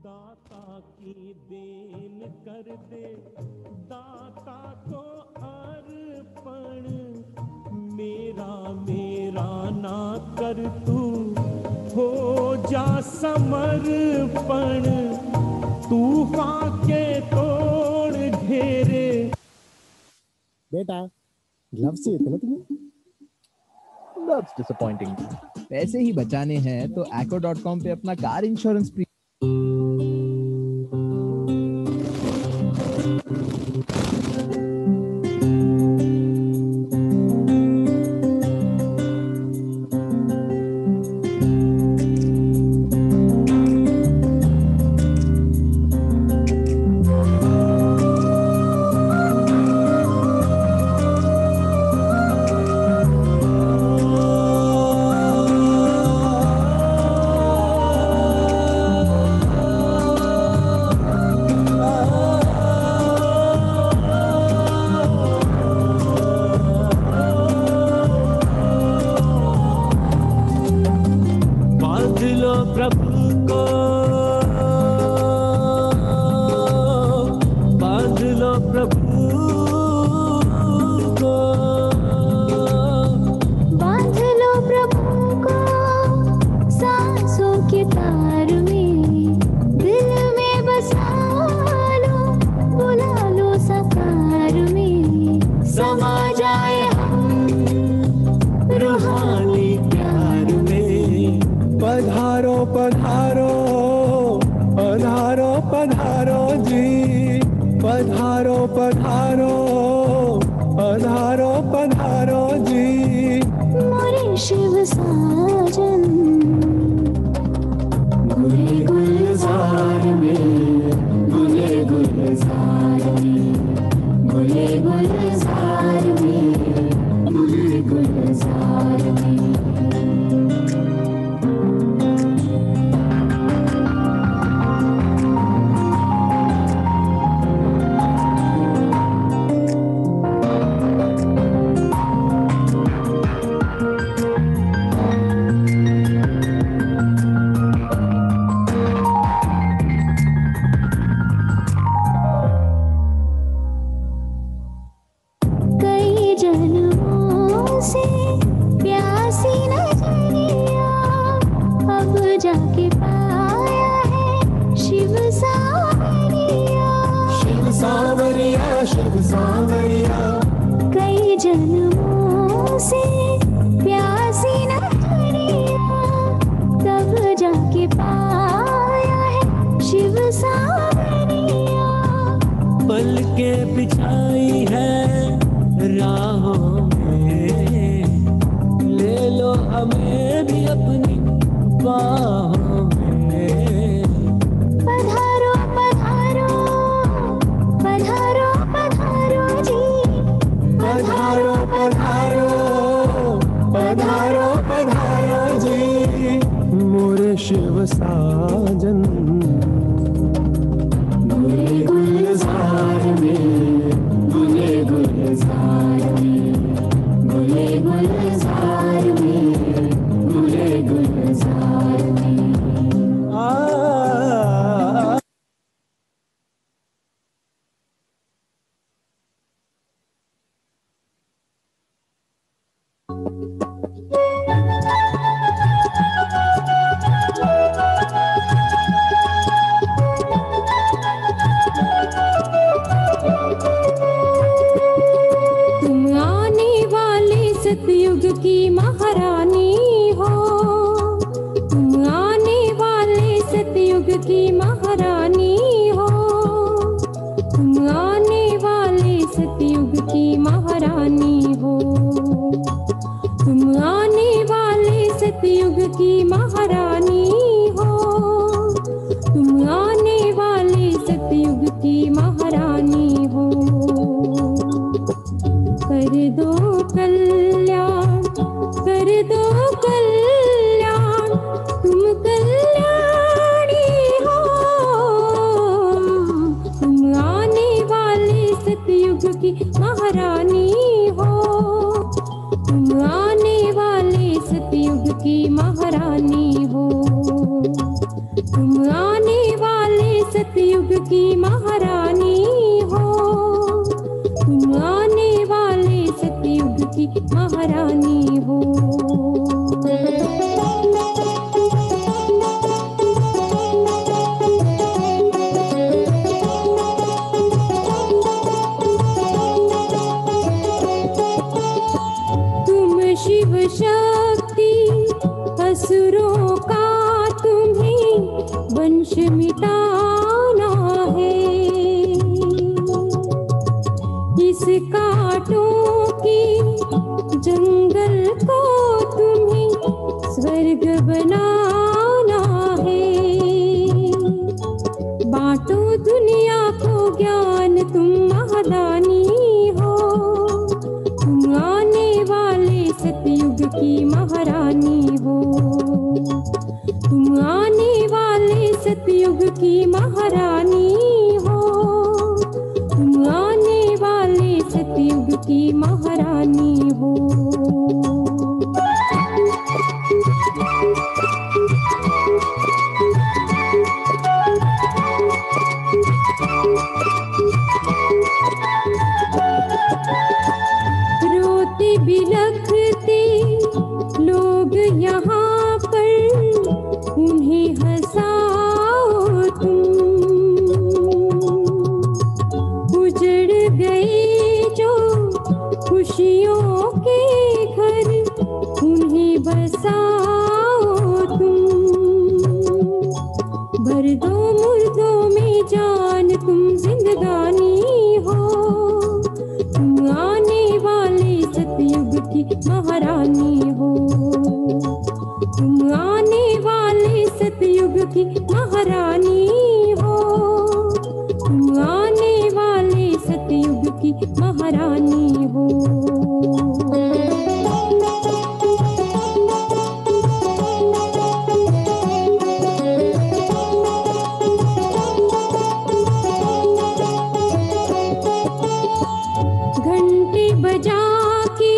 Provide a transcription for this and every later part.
दाता की देन कर दे दाता को अर्पण, मेरा मेरा ना कर तू हो जा समर्पण, तूफान के तोड़ घेरे। बेटा ग्लव्स चाहिए थे ना तुम्हें? That's disappointing. पैसे ही बचाने हैं तो acco.com पे अपना कार इंश्योरेंस की महारानी हो, तुम आने वाले हो। तुम शिव शक्ति असुरों का तुम्हें वंश मिटाना है। इस कांटों के जंगल को तुम्हें स्वर्ग बनाना है। बांटो दुनिया को ज्ञान, तुम महादानी हो। तुम आने वाले सतयुग की महारानी हो। तुम आने वाले सतयुग की महारानी हो। तुम आने वाले सतयुग की महारानी हो। रोते बिलखते लोग यहाँ पर, उन्हें हंसाओ तुम। उजड़ गए जो खुशियों के घर, उन्हें बसाओ तुम। भर दो मुर्दों में जान, तुम जिंदगानी हो। तुम आने वाले सतयुग की महारानी हो। तुम आने वाले सतयुग की महारानी हो। तुम आने वाले सतयुग की महारानी हो। घंटे बजा के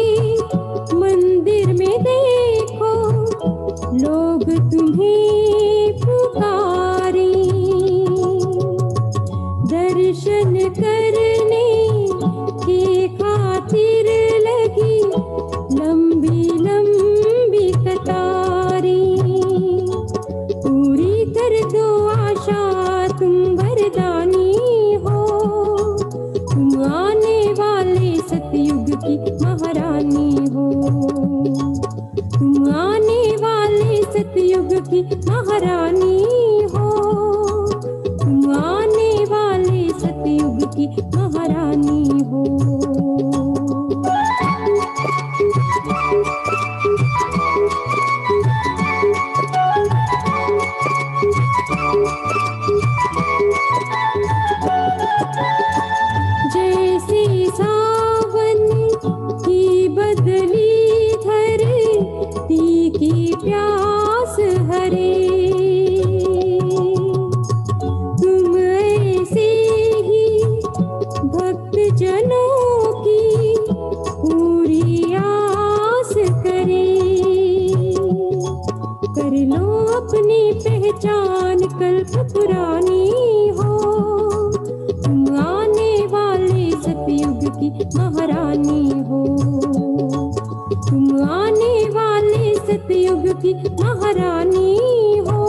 मंदिर में देखो, लोग तुम्हें पुकारे। दर्शन करने के खातिर लगी लंबी लंबी कतारें। पूरी कर दो आशा, तुम वरदानी हो। तुम आने वाले सतयुग की महारानी हो। तुम आने वाले सतयुग की महारानी हो। तुम आने वाले सतयुग की महारानी हो। जैसे सावन की बदली धरती की प्यास हरे, तुम ऐसे ही भक्त जनों की पूरी आस करे। कर लो अपनी पहचान, कल्प पुरानी हो। तुम आने वाले सतयुग की महारानी हो। तुम आने वाले सतयुग की महारानी हो।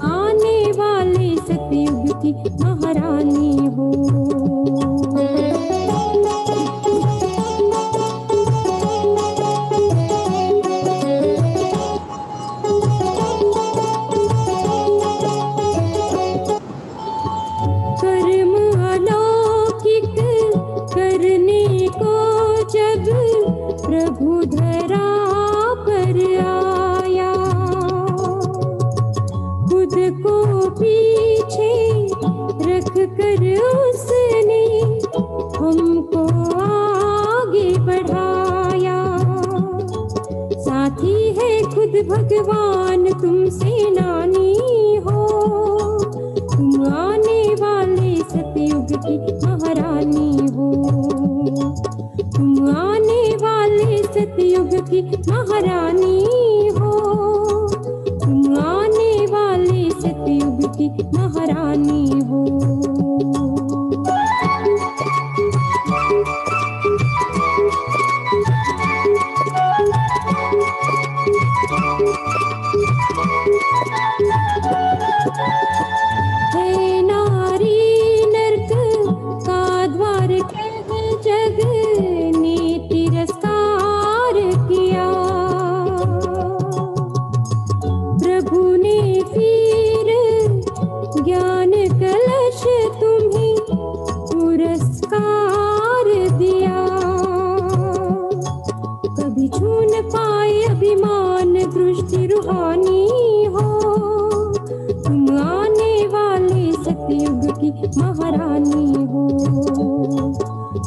आने वाले सतयुग की महारानी हो। कर्म अलौकिक करने को जब प्रभु धरा पर आया, खुद को पीछे रख कर उसने हमको आगे बढ़ाया। साथी है खुद भगवान, तुम सेनानी हो। तुम आने वाले सतयुग की महारानी हो। तुम आने वाले सतयुग की महारानी हो। तुम आने वाले सतयुग की महारानी हो। पाए अभिमान दृष्टि रूहानी हो। तुम आने वाले सतयुग की महारानी हो।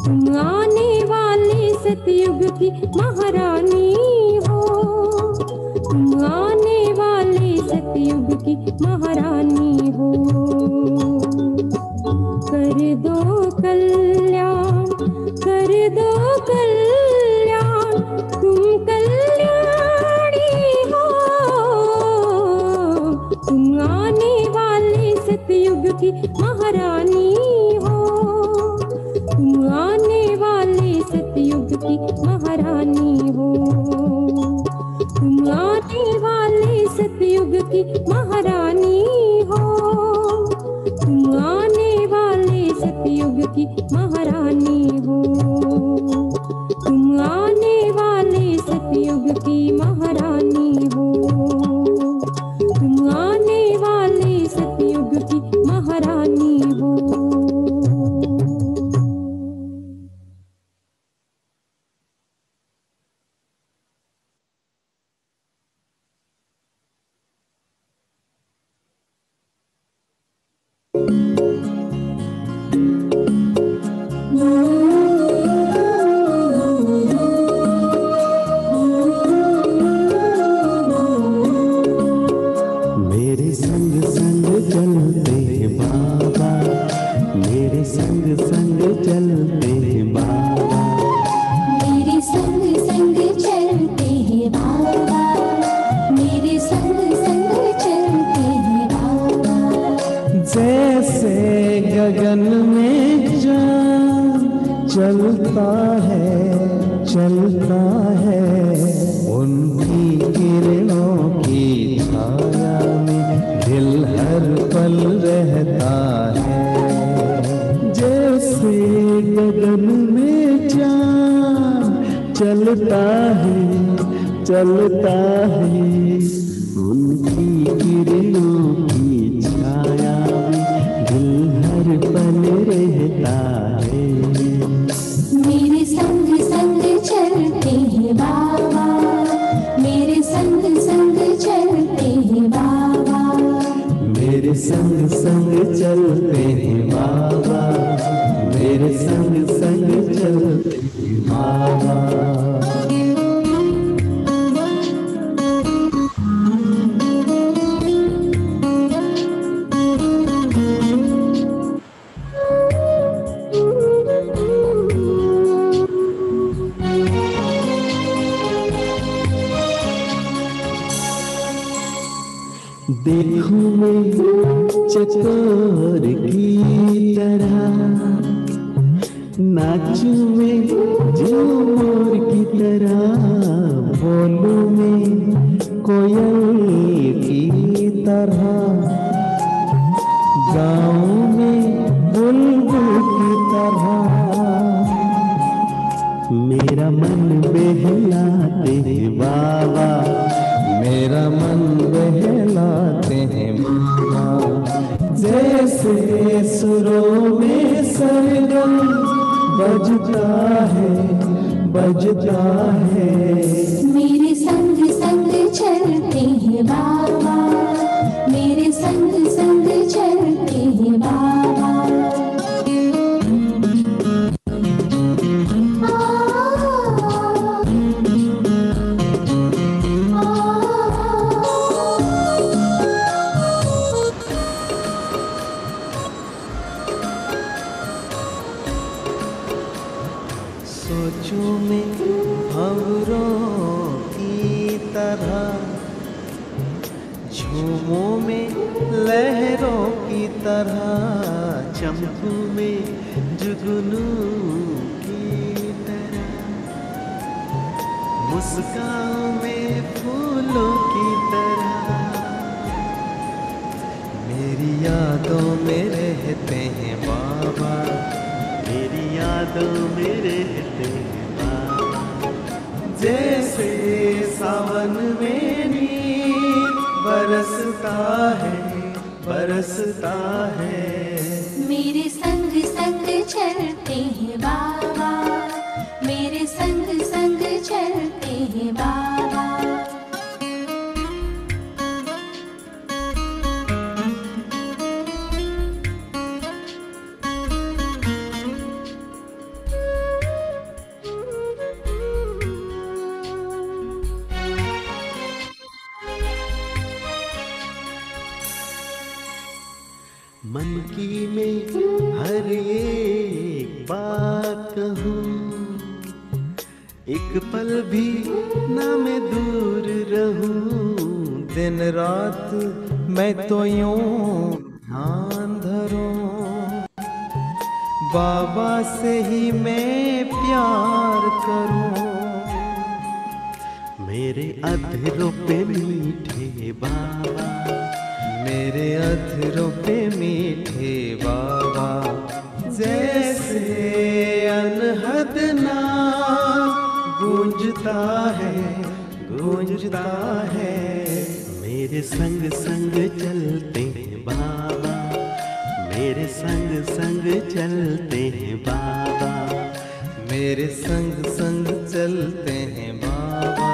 तुम आने वाले सतयुग की महारानी हो। तुम आने वाले सतयुग की महारानी हो। कर दो कल्याण, कर दो कल्याण, तुम कल्याणी हो। तुम आने वाले सतयुग की महारानी हो। तुम आने वाले सतयुग की महारानी हो। तुम आने वाले सतयुग की महारानी हो। तुम आने वाले सतयुग की महारानी हो। तुम आने वाले सतयुग की महारानी हो। तुम आने वाले सतयुग की महारानी हो। मेरे संग संग चलते बाबा, मेरे संग संग चलते बाबा, मेरे संग संग चलते हैं बाबा, मेरे संग संग चलते हैं बाबा। जैसे गगन में चाँद चलता है उनकी किरणों की छाया में दिल हर पल रहता है। जैसे गगन में चाँद चलता है उनकी किरणों की छाया में दिल हर पल रहता है। मेरे संग संग चलते हैं बाबा, मेरे संग संग चलते हैं बाबा, मेरे संग संग चलते हैं बाबा, मेरे संग संग चलते हैं बाबा। देखूं मैं चकोर की तरह, नाचूं मैं झूमर की तरह, बोलूं मैं कोयल की तरह, गाऊं मैं बुलबुल की तरह। मेरा मन बहलाते हैं बाबा, मेरा मन बहलाते हैं बाबा। जैसे सुरों में सरगम बजता है मेरे संग संग चलते हैं बाबा, मेरे संग संग चलते हैं बाबा। सोचूं मैं भंवरों की तरह, झूमों में लहरों की तरह, चमकूं में जुगनू की तरह, मुस्कान में फूलों की तरह। मेरी यादों में रहते हैं बाबा, मेरी यादों में रहते हैं बाबा। जैसे सावन में नीर बरसता है मेरे संग संग चलते हैं बाबा, मेरे संग संग चलते हैं बाबा। बाबा। मन की मैं हर एक बात कहूँ, एक पल भी ना मैं दूर रहूं। दिन रात मैं तो यूं ध्यान धरूं, बाबा से ही मैं प्यार करूं। मेरे अधरों पे मीठे बाबा, मेरे अधरों पे मीठे बाबा, जैसे अनहद नाद गूंजता है, गूंजता है। मेरे संग संग चलते हैं बाबा, मेरे संग संग चलते हैं बाबा, मेरे संग संग चलते हैं बाबा,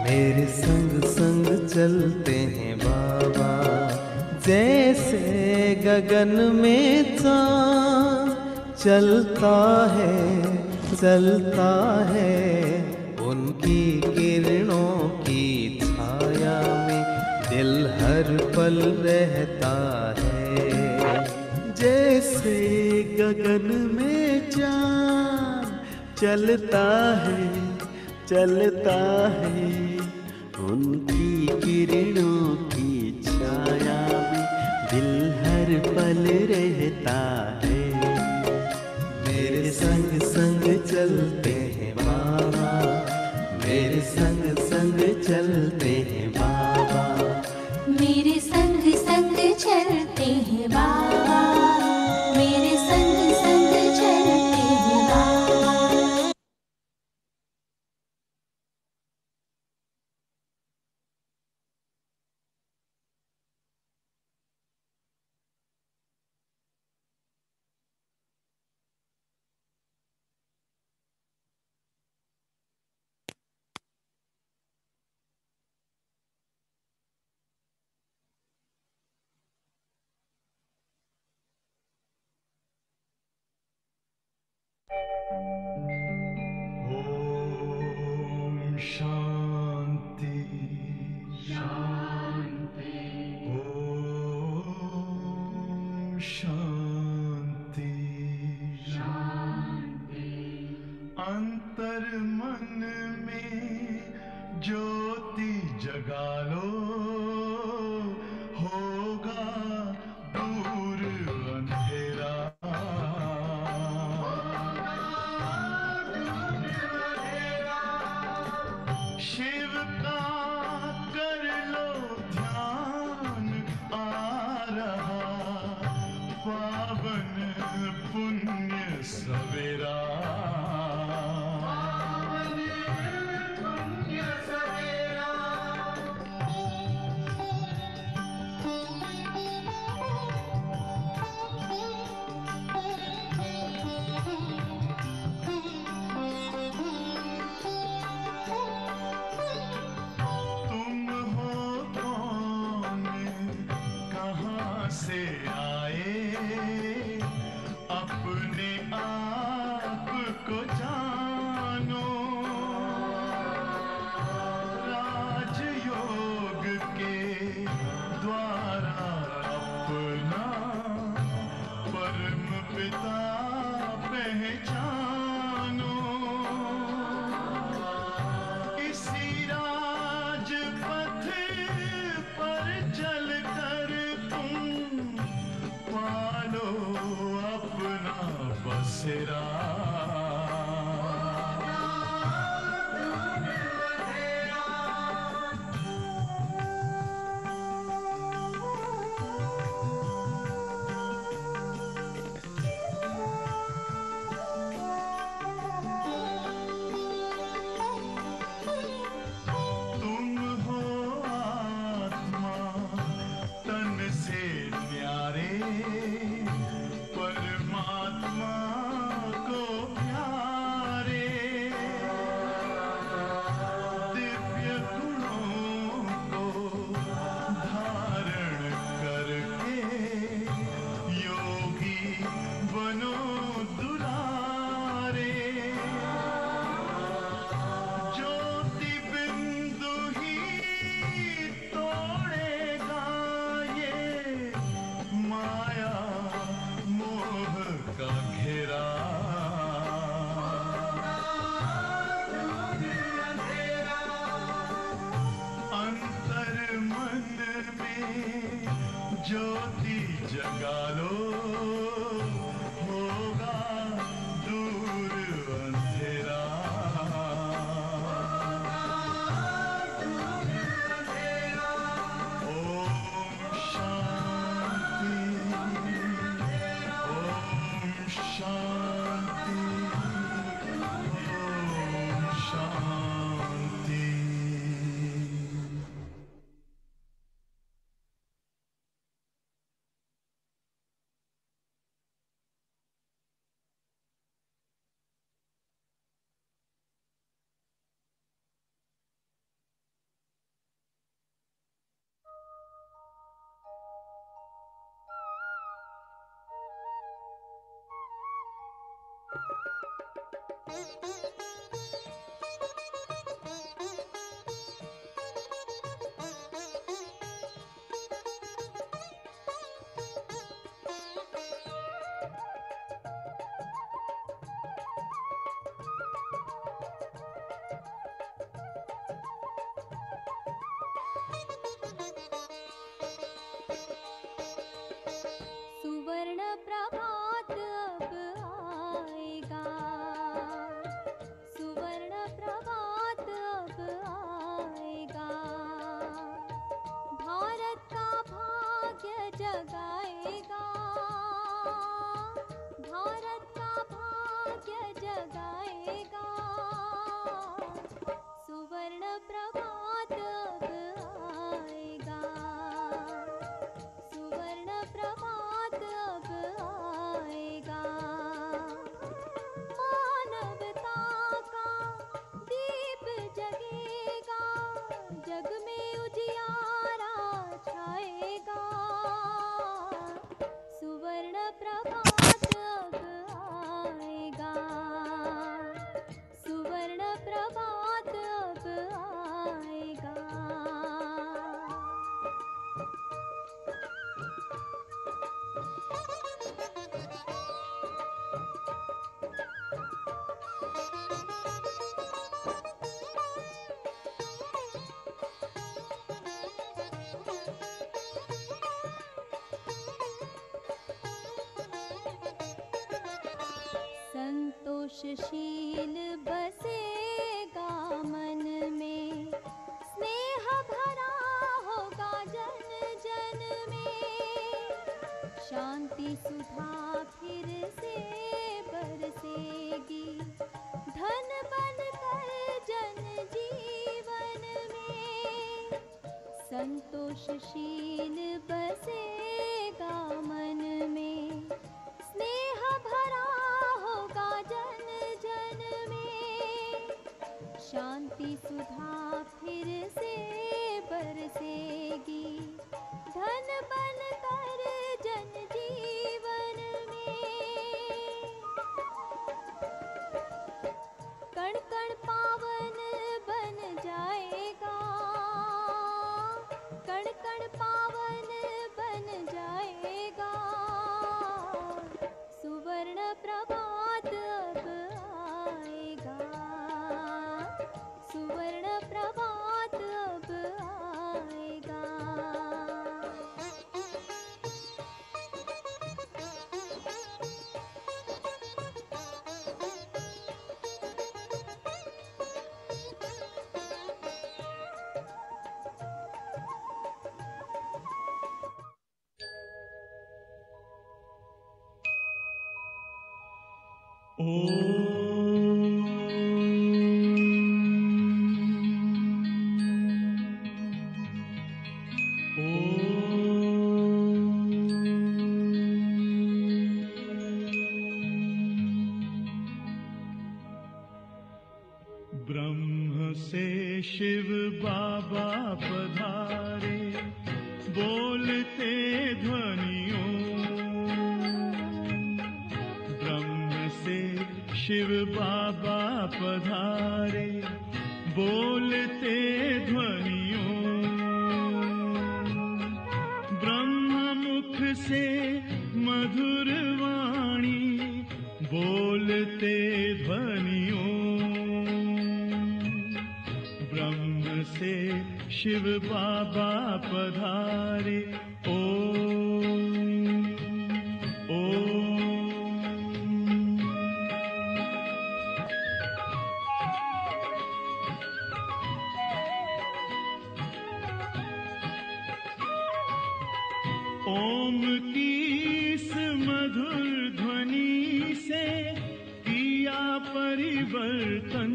मेरे संग संग चलते हैं बाबा। जैसे गगन में चाँद चलता है, चलता है, उनकी किरणों की छाया में दिल हर पल रहता है। जैसे गगन में चाँद चलता है, चलता है, उनकी किरणों की छाया में दिल हर पल रहता है। मेरे संग संग चलते हैं बाबा, मेरे संग संग चलते हैं बाबा, मेरे संग संग चलते हैं बाबा, मेरे संग संग चलते हैं बाबा। ओम शांति शांति, ओम शांति शांति। अंतर मन में ज्योति जगा लो, होगा दूर अंधेरा। शिव का कर लो ध्यान, आ रहा पावन पुण्य सवेरा। तुम हो कौन, कहाँ से आए, अपने आप को जानो। राजयोग के द्वारा अपना परम पिता पहचानो। इसी राजपथ पर चलकर तुम पालो अपना बसेरा। तुम हो आत्मा तन से न्यारे, परमात्मा को ज्योति जगा लो, होगा दूर अंधेरा। ओम शांति, ओम शांति, ओम शांति। सुवर्ण प्रभात अब आएगा, सुवर्ण प्रभात अब आएगा, भारत का भाग्य जगाएगा, भारत का भाग्य जगाएगा, सुवर्ण प्रभात अब आएगा, सुवर्ण प्रभात अब आएगा, मानवता का दीप जगेगा, जग में उजियारा छाएगा, सुवर्ण प्रभात अब आएगा, सुवर्ण प्रभात अब आएगा। संतोषशील बसेगा मन में, स्नेह भरा होगा जन जन में, शांति सुधा फिर से बरसेगी, धन बनकर जन जीवन में, संतोषशील बसेगा मन में, स्नेह भरा होगा जन जन में, शांति सुधा फिर से बरसेगी, धन बनकर जन जीवन में, कण कण पावन बन जाएगा, कण कण पावन बन जाएगा, सुवर्ण प्रभात अब आएगा, सुवर्ण प्रभात अब आएगा। ब्रह्म से शिव बाबा पधारे, बोलते ध्वनियों, ब्रह्म से शिव बाबा पधारे, बोलते ध्वनियों, ब्रह्म मुख से मधुर वाणी, बोलते ध्वनियों, ब्रह्म से शिव बाबा पधारे। ओम ओम की इस मधुर ध्वनि से किया परिवर्तन,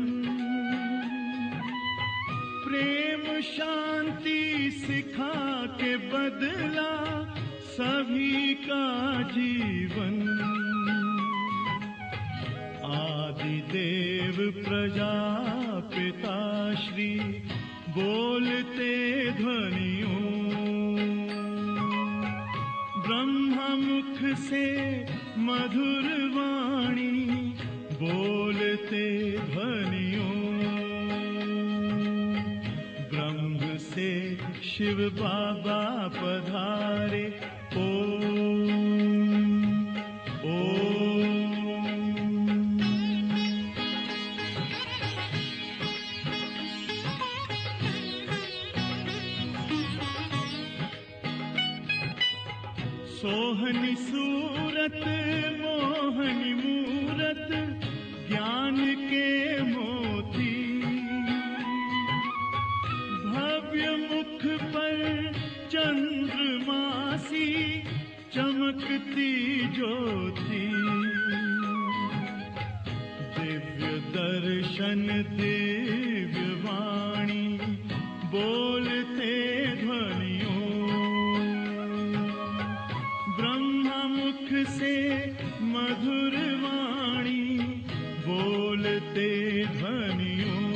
प्रेम शांति सिखा के बदला सभी का जीवन। आदिदेव प्रजापिता श्री बोलते ध्वनियों, ब्रह्मा मुख से मधुर वाणी बोलते ध्वनियों, ब्रह्म से शिव बाबा पधारे। ओम ओम। सोहनी सूरत मोहनी मूरत ज्ञान के मोती, भव्य मुख पर चंद्रमासी चमकती ज्योति, दिव्य दर्शन दिव्य वाणी बोलते ध्वनियों, ब्रह्मा मुख से मधुर वाणी बोलते ध्वनियों,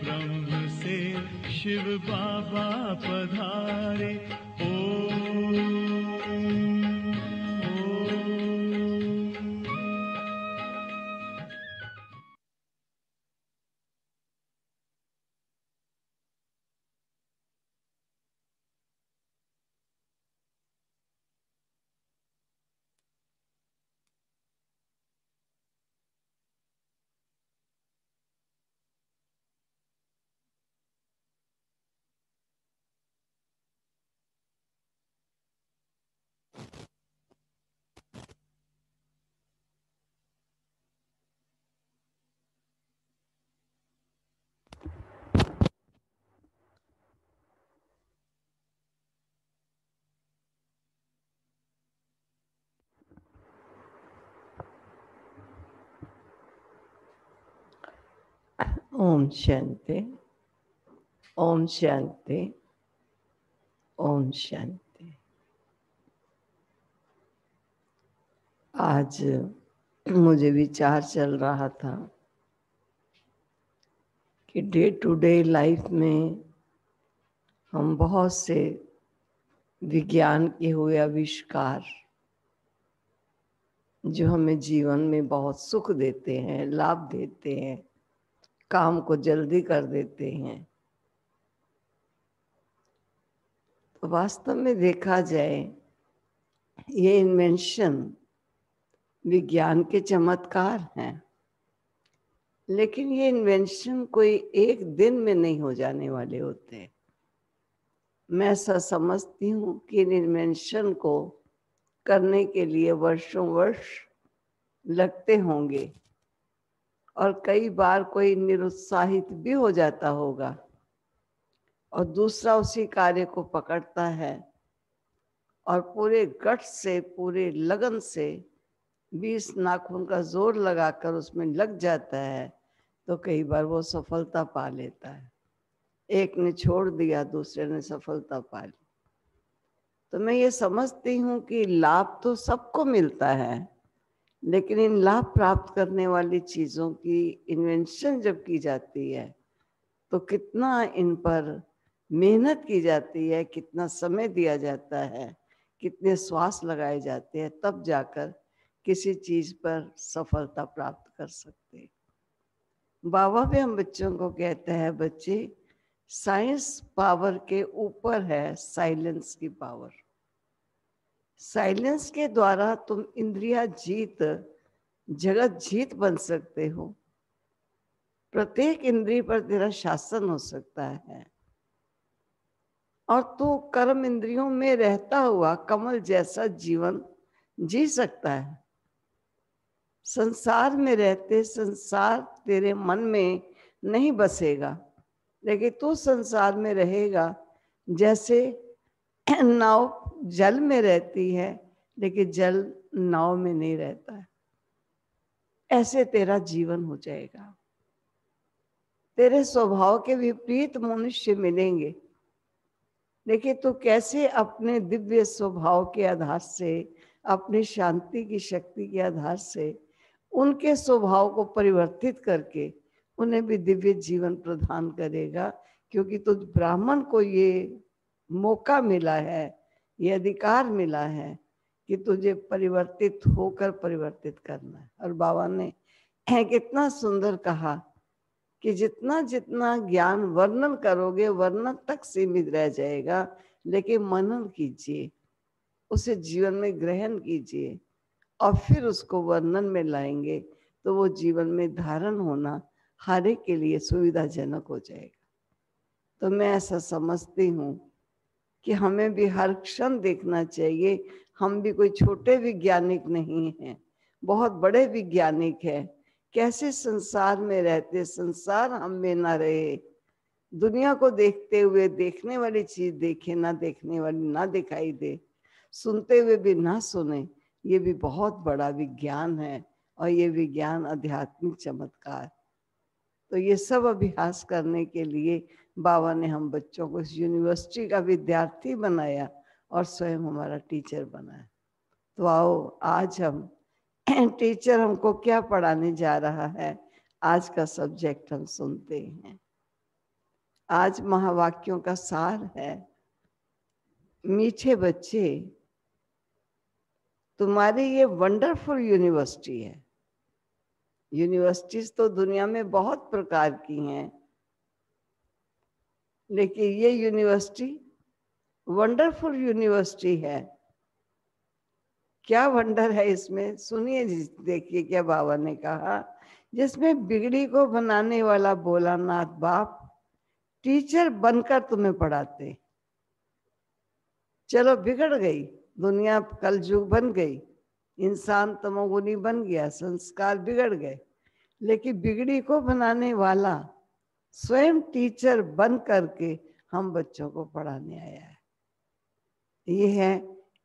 ब्रह्म से शिव बाबा पधारे। ओम ओम। ओम शांति, ओम शांति, ओम शांति। आज मुझे विचार चल रहा था कि डे टू डे लाइफ में हम बहुत से विज्ञान के हुए आविष्कार जो हमें जीवन में बहुत सुख देते हैं, लाभ देते हैं, काम को जल्दी कर देते हैं, तो वास्तव में देखा जाए ये इन्वेंशन विज्ञान के चमत्कार हैं, लेकिन ये इन्वेंशन कोई एक दिन में नहीं हो जाने वाले होते। मैं ऐसा समझती हूँ कि इन इन्वेंशन को करने के लिए वर्षों वर्ष लगते होंगे और कई बार कोई निरुत्साहित भी हो जाता होगा और दूसरा उसी कार्य को पकड़ता है और पूरे गट से, पूरे लगन से 20 नाखून का जोर लगाकर उसमें लग जाता है, तो कई बार वो सफलता पा लेता है। एक ने छोड़ दिया, दूसरे ने सफलता पा ली। तो मैं ये समझती हूँ कि लाभ तो सबको मिलता है, लेकिन इन लाभ प्राप्त करने वाली चीज़ों की इन्वेंशन जब की जाती है तो कितना इन पर मेहनत की जाती है, कितना समय दिया जाता है, कितने श्वास लगाए जाते हैं, तब जाकर किसी चीज़ पर सफलता प्राप्त कर सकते हैं। बाबा भी हम बच्चों को कहते हैं, बच्चे साइंस पावर के ऊपर है साइलेंस की पावर। साइलेंस के द्वारा तुम इंद्रिया जीत, जगत जीत बन सकते हो। प्रत्येक इंद्रिय पर तेरा शासन हो सकता है और तू कर्म इंद्रियों में रहता हुआ कमल जैसा जीवन जी सकता है। संसार में रहते संसार तेरे मन में नहीं बसेगा, लेकिन तू संसार में रहेगा जैसे नाव जल में रहती है लेकिन जल नाव में नहीं रहता है। ऐसे तेरा जीवन हो जाएगा। तेरे स्वभाव के विपरीत मनुष्य मिलेंगे, लेकिन तू कैसे अपने दिव्य स्वभाव के आधार से, अपनी शांति की शक्ति के आधार से उनके स्वभाव को परिवर्तित करके उन्हें भी दिव्य जीवन प्रदान करेगा। क्योंकि तुझ ब्राह्मण को ये मौका मिला है, ये अधिकार मिला है कि तुझे परिवर्तित होकर परिवर्तित करना है। और बाबा ने कितना सुंदर कहा कि जितना जितना ज्ञान वर्णन करोगे वर्णन तक सीमित रह जाएगा, लेकिन मनन कीजिए, उसे जीवन में ग्रहण कीजिए और फिर उसको वर्णन में लाएंगे तो वो जीवन में धारण होना हर एक के लिए सुविधाजनक हो जाएगा। तो मैं ऐसा समझती हूँ कि हमें भी हर क्षण देखना चाहिए, हम भी कोई छोटे वैज्ञानिक नहीं हैं, बहुत बड़े वैज्ञानिक हैं। कैसे संसार में रहते, संसार हम में ना रहे, दुनिया को देखते हुए देखने वाली चीज देखे, ना देखने वाली ना दिखाई दे, सुनते हुए भी ना सुने, ये भी बहुत बड़ा विज्ञान है। और ये विज्ञान आध्यात्मिक चमत्कार। तो ये सब अभ्यास करने के लिए बाबा ने हम बच्चों को इस यूनिवर्सिटी का विद्यार्थी बनाया और स्वयं हमारा टीचर बनाया। तो आओ आज हम टीचर हमको क्या पढ़ाने जा रहा है, आज का सब्जेक्ट हम सुनते हैं। आज महावाक्यों का सार है, मीठे बच्चे तुम्हारी ये वंडरफुल यूनिवर्सिटी है। यूनिवर्सिटीज तो दुनिया में बहुत प्रकार की हैं, लेकिन ये यूनिवर्सिटी वंडरफुल यूनिवर्सिटी है। क्या वंडर है इसमें, सुनिए, देखिए क्या बाबा ने कहा। जिसमें बिगड़ी को बनाने वाला भोलानाथ बाप टीचर बनकर तुम्हें पढ़ाते। चलो बिगड़ गई दुनिया, कलयुग बन गई, इंसान तमोगुनी बन गया, संस्कार बिगड़ गए, लेकिन बिगड़ी को बनाने वाला स्वयं टीचर बन करके हम बच्चों को पढ़ाने आया है। ये है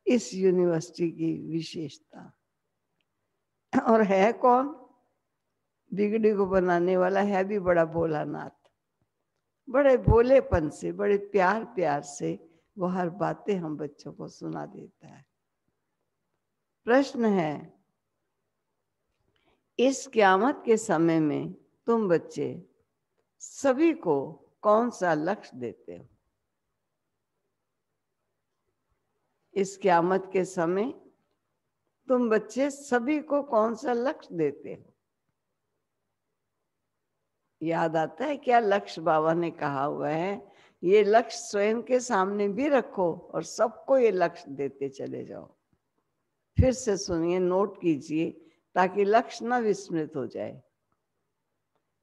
इस यूनिवर्सिटी की विशेषता। और है कौन बिगड़ी को बनाने वाला? है भी बड़ा भोलानाथ, बड़े भोलेपन से, बड़े प्यार प्यार से वो हर बातें हम बच्चों को सुना देता है। प्रश्न है, इस क़यामत के समय में तुम बच्चे सभी को कौन सा लक्ष्य देते हो? इस क़यामत के समय तुम बच्चे सभी को कौन सा लक्ष्य देते हो? याद आता है क्या लक्ष्य बाबा ने कहा हुआ है? ये लक्ष्य स्वयं के सामने भी रखो और सबको ये लक्ष्य देते चले जाओ। फिर से सुनिए, नोट कीजिए ताकि लक्ष्य न विस्मृत हो जाए।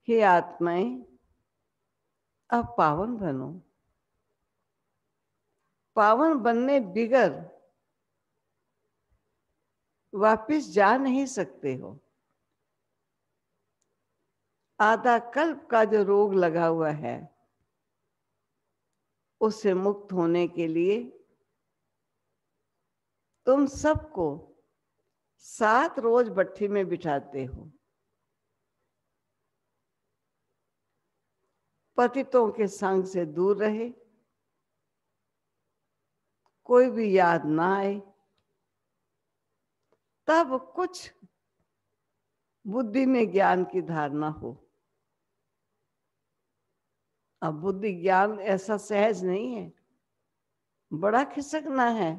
हे आत्माएं, अब पावन बनो। पावन बनने बिगर वापिस जा नहीं सकते हो। आधा कल्प का जो रोग लगा हुआ है उससे मुक्त होने के लिए तुम सबको 7 रोज भट्ठी में बिठाते हो। पतितों के संग से दूर रहे, कोई भी याद ना आए, तब कुछ बुद्धि में ज्ञान की धारणा हो। अब बुद्धि ज्ञान ऐसा सहज नहीं है, बड़ा खिसकना है।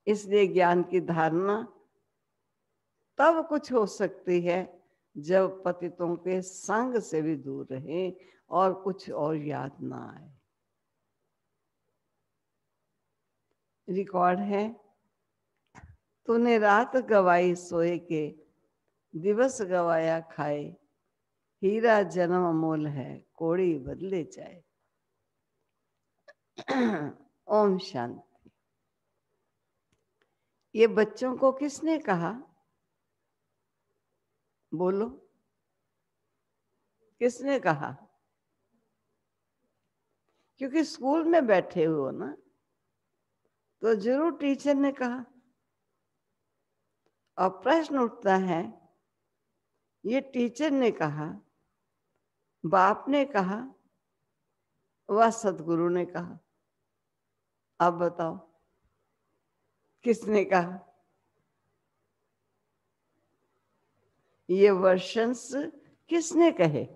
इसलिए ज्ञान की धारणा तब कुछ हो सकती है जब पतितों के संग से भी दूर रहे और कुछ और याद ना आए। रिकॉर्ड है, तूने रात गवाई सोए के, दिवस गवाया खाए, हीरा जन्म अमोल है, कोड़ी बदले जाए। ओम शांति। ये बच्चों को किसने कहा? बोलो, किसने कहा? क्योंकि स्कूल में बैठे हो ना, तो जरूर टीचर ने कहा। और प्रश्न उठता है, ये टीचर ने कहा, बाप ने कहा, वह सतगुरु ने कहा, अब बताओ किसने कहा? ये वर्शंस किसने कहे?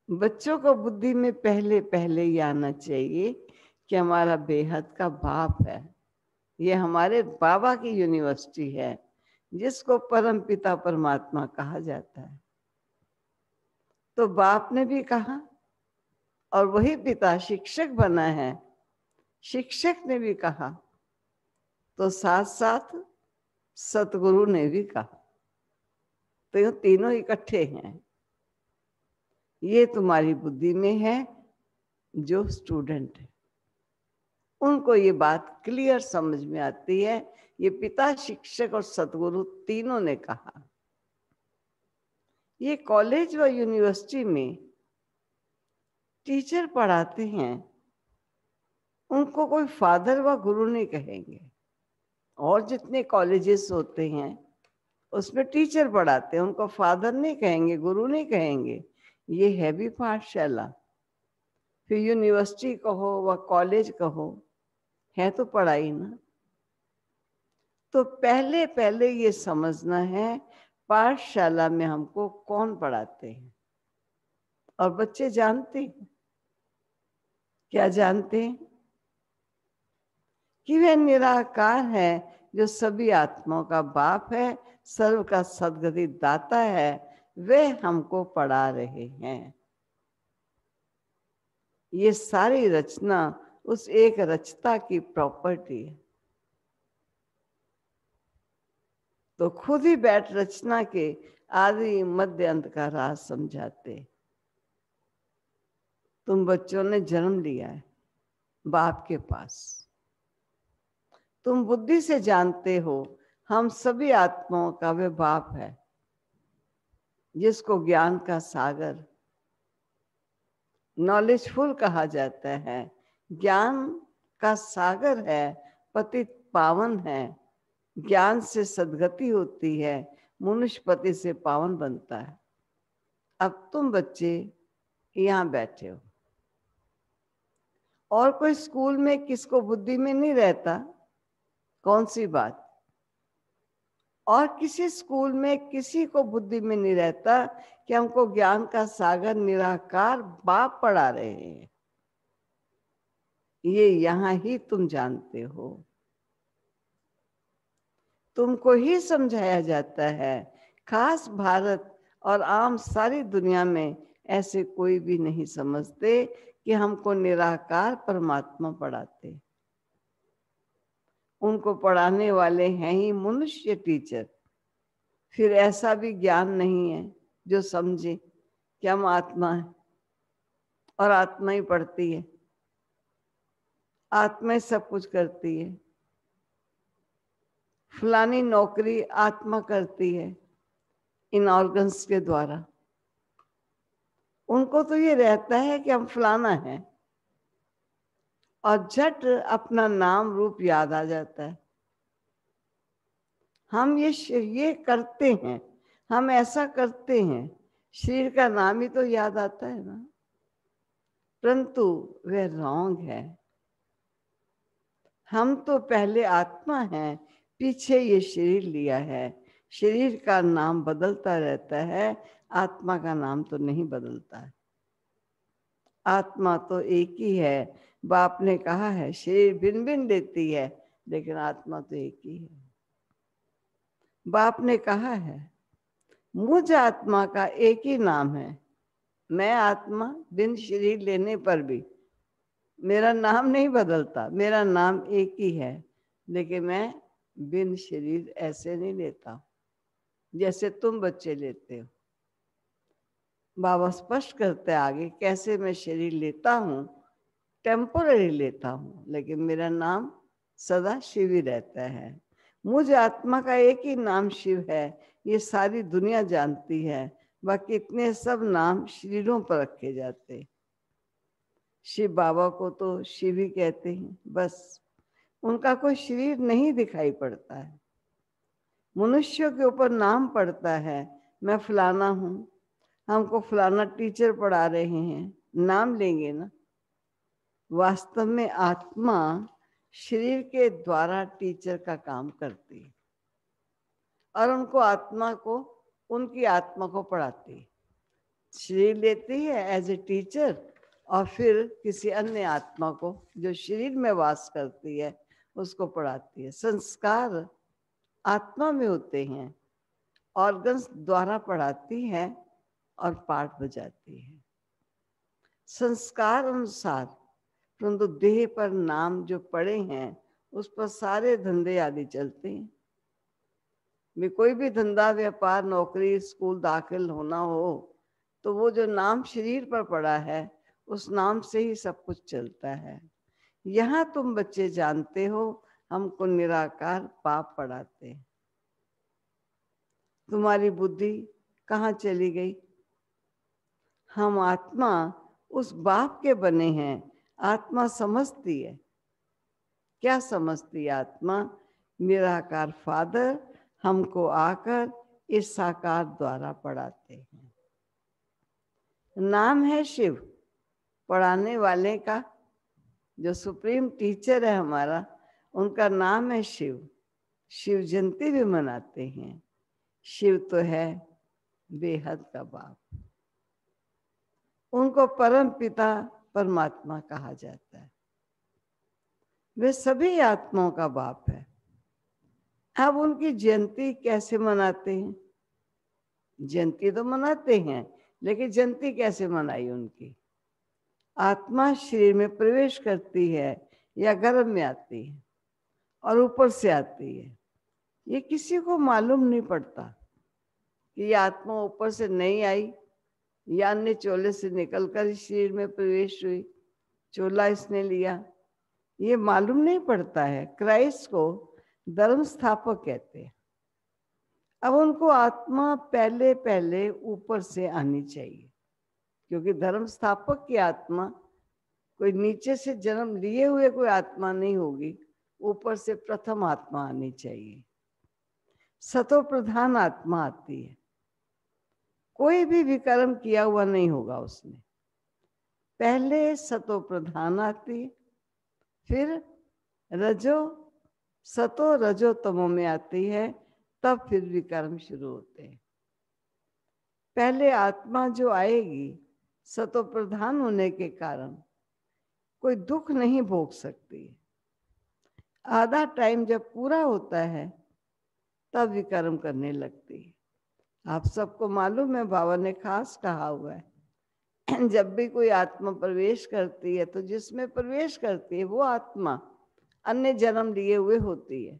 बच्चों को बुद्धि में पहले पहले ये आना चाहिए कि हमारा बेहद का बाप है, ये हमारे बाबा की यूनिवर्सिटी है जिसको परम पिता परमात्मा कहा जाता है। तो बाप ने भी कहा और वही पिता शिक्षक बना है, शिक्षक ने भी कहा, तो साथ साथ सतगुरु ने भी कहा। तो ये तीनों इकट्ठे हैं। ये तुम्हारी बुद्धि में है जो स्टूडेंट है, उनको ये बात क्लियर समझ में आती है। ये पिता, शिक्षक और सतगुरु तीनों ने कहा। ये कॉलेज व यूनिवर्सिटी में टीचर पढ़ाते हैं, उनको कोई फादर व गुरु नहीं कहेंगे। और जितने कॉलेजेस होते हैं उसमें टीचर पढ़ाते हैं, उनको फादर नहीं कहेंगे, गुरु नहीं कहेंगे। ये है भी पाठशाला। फिर यूनिवर्सिटी कहो व कॉलेज कहो, है तो पढ़ाई ना। तो पहले पहले ये समझना है पाठशाला में हमको कौन पढ़ाते हैं। और बच्चे जानते हैं, क्या जानते हैं? कि वह निराकार है जो सभी आत्माओं का बाप है, सर्व का सद्गति दाता है, वे हमको पढ़ा रहे हैं। ये सारी रचना उस एक रचता की प्रॉपर्टी है। तो खुद ही बैठ रचना के आदि मध्य अंत का राज समझाते। तुम बच्चों ने जन्म लिया है बाप के पास, तुम बुद्धि से जानते हो हम सभी आत्माओं का वे बाप है जिसको ज्ञान का सागर, नॉलेजफुल कहा जाता है। ज्ञान का सागर है, पतित पावन है, ज्ञान से सद्गति होती है, मनुष्य पति से पावन बनता है। अब तुम बच्चे यहाँ बैठे हो और कोई स्कूल में किसको बुद्धि में नहीं रहता, कौन सी बात? और किसी स्कूल में किसी को बुद्धि में नहीं रहता कि हमको ज्ञान का सागर निराकार बाप पढ़ा रहे हैं। ये यहाँ ही तुम जानते हो, तुमको ही समझाया जाता है। खास भारत और आम सारी दुनिया में ऐसे कोई भी नहीं समझते कि हमको निराकार परमात्मा पढ़ाते। उनको पढ़ाने वाले हैं ही मनुष्य टीचर। फिर ऐसा भी ज्ञान नहीं है जो समझे कि हम आत्मा है और आत्मा ही पढ़ती है, आत्मा ही सब कुछ करती है, फलानी नौकरी आत्मा करती है इन ऑर्गन्स के द्वारा। उनको तो ये रहता है कि हम फलाना है और झट अपना नाम रूप याद आ जाता है। हम ये करते हैं, हम ऐसा करते हैं, शरीर का नाम ही तो याद आता है ना, परंतु वह रॉन्ग है। हम तो पहले आत्मा हैं, पीछे ये शरीर लिया है। शरीर का नाम बदलता रहता है, आत्मा का नाम तो नहीं बदलता है। आत्मा तो एक ही है। बाप ने कहा है शरीर भिन्न भिन्न लेती है लेकिन आत्मा तो एक ही है। बाप ने कहा है मुझ आत्मा का एक ही नाम है। मैं आत्मा बिन शरीर लेने पर भी मेरा नाम नहीं बदलता, मेरा नाम एक ही है, लेकिन मैं बिन शरीर ऐसे नहीं लेता जैसे तुम बच्चे लेते हो। बाबा स्पष्ट करते आगे कैसे मैं शरीर लेता हूँ, टेम्पोररी लेता हूँ, लेकिन मेरा नाम सदा शिव ही रहता है। मुझ आत्मा का एक ही नाम शिव है, ये सारी दुनिया जानती है। बाकी इतने सब नाम शरीरों पर रखे जाते। शिव बाबा को तो शिव ही कहते हैं, बस उनका कोई शरीर नहीं दिखाई पड़ता है। मनुष्यों के ऊपर नाम पड़ता है, मैं फलाना हूं, हमको फलाना टीचर पढ़ा रहे हैं, नाम लेंगे ना। वास्तव में आत्मा शरीर के द्वारा टीचर का काम करती है और उनको आत्मा को, उनकी आत्मा को पढ़ाती है। शरीर लेती है एज ए टीचर और फिर किसी अन्य आत्मा को जो शरीर में वास करती है उसको पढ़ाती है। संस्कार आत्मा में होते हैं, ऑर्गन्स द्वारा पढ़ाती है और पाठ बजाती है संस्कार अनुसार। परंतु देह पर नाम जो पड़े हैं उस पर सारे धंधे आदि चलते हैं। भी कोई भी धंधा, व्यापार, नौकरी, स्कूल दाखिल होना हो तो वो जो नाम शरीर पर पड़ा है उस नाम से ही सब कुछ चलता है। यहाँ तुम बच्चे जानते हो हमको निराकार पाप पढ़ाते हैं। तुम्हारी बुद्धि कहाँ चली गई? हम आत्मा उस बाप के बने हैं। आत्मा समझती है, क्या समझती है आत्मा? निराकार फादर हमको आकर इस साकार द्वारा पढ़ाते हैं। नाम है शिव, पढ़ाने वाले का जो सुप्रीम टीचर है हमारा, उनका नाम है शिव। शिव जयंती भी मनाते हैं। शिव तो है बेहद का बाप, उनको परम पिता परमात्मा कहा जाता है। वे सभी आत्माओं का बाप है। अब उनकी जयंती कैसे मनाते हैं? जयंती तो मनाते हैं, लेकिन जयंती कैसे मनाई उनकी? आत्मा शरीर में प्रवेश करती है या गर्भ में आती है और ऊपर से आती है। ये किसी को मालूम नहीं पड़ता कि ये आत्मा ऊपर से नहीं आई या अन्य चोले से निकलकर शरीर में प्रवेश हुई, चोला इसने लिया, ये मालूम नहीं पड़ता है। क्राइस्ट को धर्म स्थापक कहते हैं। अब उनको आत्मा पहले पहले ऊपर से आनी चाहिए, क्योंकि धर्म स्थापक की आत्मा कोई नीचे से जन्म लिए हुए कोई आत्मा नहीं होगी, ऊपर से प्रथम आत्मा आनी चाहिए। सतो प्रधान आत्मा आती है। कोई भी विकर्म किया हुआ नहीं होगा उसने। पहले सतो प्रधान आती है, फिर रजो, सतो रजो तमो में आती है, तब फिर विकर्म शुरू होते हैं। पहले आत्मा जो आएगी सतो प्रधान होने के कारण कोई दुख नहीं भोग सकती। आधा टाइम जब पूरा होता है तब विकर्म करने लगती है। आप सबको मालूम है, बाबा ने खास कहा हुआ है, जब भी कोई आत्मा प्रवेश करती है तो जिसमें प्रवेश करती है वो आत्मा अन्य जन्म लिए हुए होती है,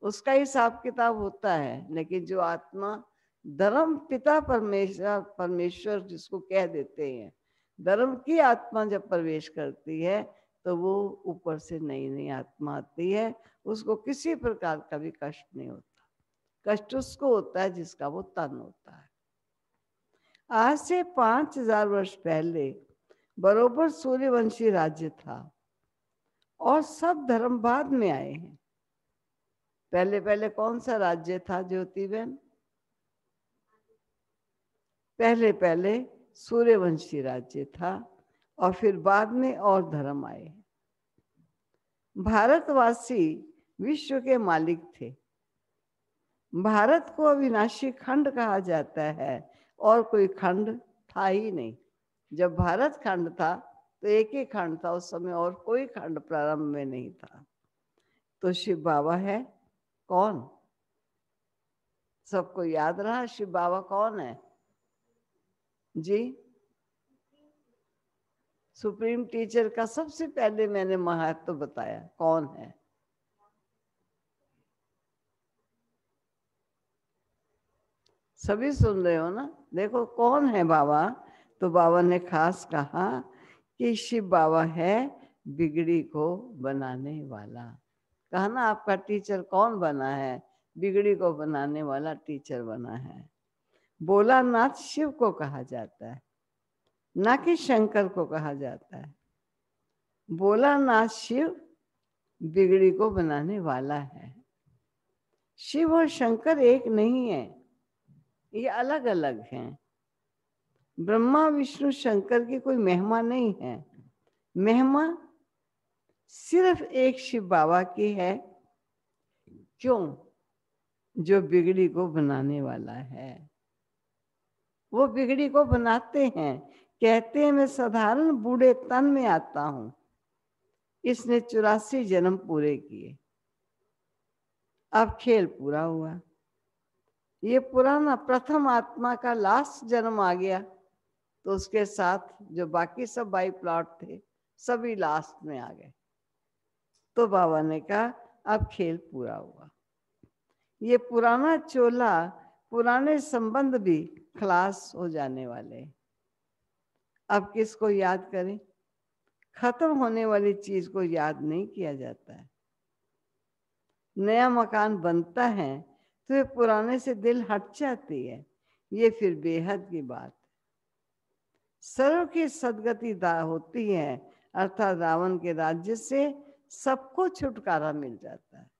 उसका हिसाब किताब होता है। लेकिन जो आत्मा धर्म पिता परमेश्वर जिसको कह देते हैं, धर्म की आत्मा जब प्रवेश करती है तो वो ऊपर से नई नई आत्मा आती है। उसको किसी प्रकार का भी कष्ट नहीं होता। कष्ट उसको होता है जिसका वो तन होता है। आज से 5000 वर्ष पहले बरोबर सूर्यवंशी राज्य था और सब धर्म बाद में आए हैं। पहले पहले कौन सा राज्य था ज्योति बहन? पहले पहले सूर्यवंशी राज्य था और फिर बाद में और धर्म आए। भारतवासी विश्व के मालिक थे। भारत को अविनाशी खंड कहा जाता है और कोई खंड था ही नहीं। जब भारत खंड था तो एक ही खंड था उस समय, और कोई खंड प्रारंभ में नहीं था। तो शिव बाबा है कौन? सबको याद रहा शिव बाबा कौन है जी? सुप्रीम टीचर का सबसे पहले मैंने महत्व बताया कौन है। सभी सुन रहे हो ना? देखो कौन है बाबा। तो बाबा ने खास कहा कि शिव बाबा है बिगड़ी को बनाने वाला। कहा ना आपका टीचर कौन बना है? बिगड़ी को बनाने वाला टीचर बना है। भोलानाथ शिव को कहा जाता है, ना कि शंकर को कहा जाता है। बोला नाथ शिव बिगड़ी को बनाने वाला है। शिव और शंकर एक नहीं है, ये अलग अलग हैं। ब्रह्मा विष्णु शंकर की कोई महिमा नहीं है, महिमा सिर्फ एक शिव बाबा की है। क्यों? जो बिगड़ी को बनाने वाला है। वो बिगड़ी को बनाते हैं। कहते हैं मैं साधारण बूढ़े तन में आता हूं, इसने 84 जन्म पूरे किए, अब खेल पूरा हुआ। ये पुराना प्रथम आत्मा का लास्ट जन्म आ गया, तो उसके साथ जो बाकी सब बाई प्लॉट थे सभी लास्ट में आ गए। तो बाबा ने कहा अब खेल पूरा हुआ। ये पुराना चोला, पुराने संबंध भी खलास हो जाने वाले। अब किसको याद करें? खत्म होने वाली चीज को याद नहीं किया जाता है। नया मकान बनता है तो ये पुराने से दिल हट जाती है, ये फिर बेहद की बात है। सर्व की सदगति होती है, अर्थात रावण के राज्य से सबको छुटकारा मिल जाता है।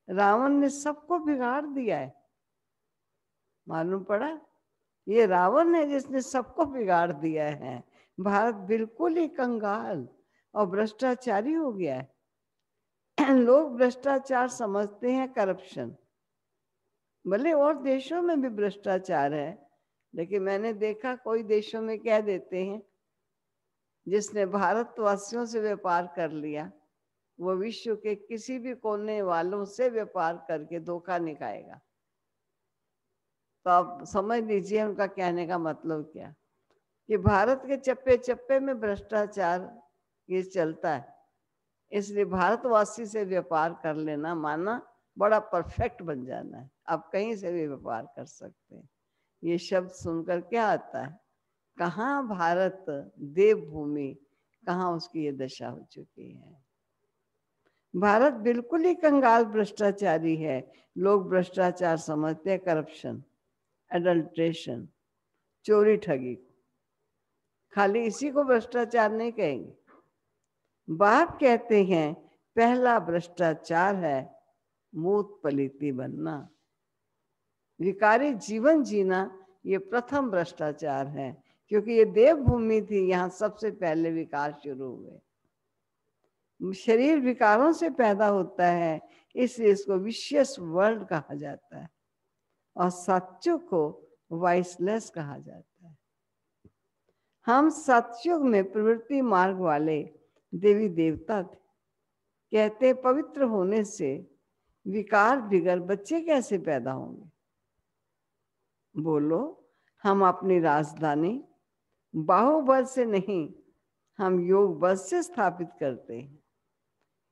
रावण ने सबको बिगाड़ दिया है, मालूम पड़ा? ये रावण है जिसने सबको बिगाड़ दिया है। भारत बिल्कुल ही कंगाल और भ्रष्टाचारी हो गया है। लोग भ्रष्टाचार समझते हैं करप्शन, भले और देशों में भी भ्रष्टाचार है, लेकिन मैंने देखा कोई देशों में कह देते हैं जिसने भारतवासियों से व्यापार कर लिया वो विश्व के किसी भी कोने वालों से व्यापार करके धोखा नहीं खाएगा। तो आप समझ लीजिए उनका कहने का मतलब क्या, कि भारत के चप्पे चप्पे में भ्रष्टाचार ये चलता है, इसलिए भारतवासी से व्यापार कर लेना माना बड़ा परफेक्ट बन जाना है, आप कहीं से भी व्यापार कर सकते हैं। ये शब्द सुनकर क्या आता है? कहाँ भारत देवभूमि, कहाँ उसकी ये दशा हो चुकी है। भारत बिल्कुल ही कंगाल भ्रष्टाचारी है। लोग भ्रष्टाचार समझते हैं करप्शन, एडल्ट्रेशन, चोरी ठगी। खाली इसी को भ्रष्टाचार नहीं कहेंगे। बाप कहते हैं पहला भ्रष्टाचार है मूत पलीती बनना, विकारी जीवन जीना, ये प्रथम भ्रष्टाचार है। क्योंकि ये देवभूमि थी, यहाँ सबसे पहले विकार शुरू हुए। शरीर विकारों से पैदा होता है, इसलिए इसको विशियस वर्ल्ड कहा जाता है, और सत्युग को वाइसलेस कहा जाता है। हम सतयुग में प्रवृत्ति मार्ग वाले देवी देवता थे। कहते पवित्र होने से विकार बिगड़ बच्चे कैसे पैदा होंगे? बोलो, हम अपनी राजधानी बाहुबल से नहीं, हम योग बल से स्थापित करते हैं।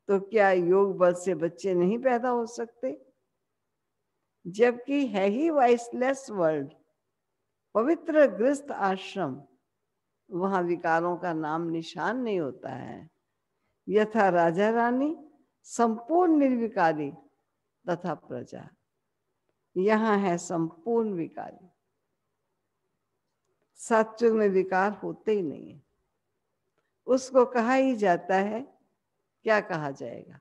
तो क्या योग बल से बच्चे नहीं पैदा हो सकते? जबकि है ही वाइसलेस वर्ल्ड, पवित्र गृहस्थ आश्रम, वहां विकारों का नाम निशान नहीं होता है। यथा राजा रानी संपूर्ण निर्विकारी तथा प्रजा, यहाँ है संपूर्ण विकारी। सतयुग में विकार होते ही नहीं है। उसको कहा ही जाता है, क्या कहा जाएगा?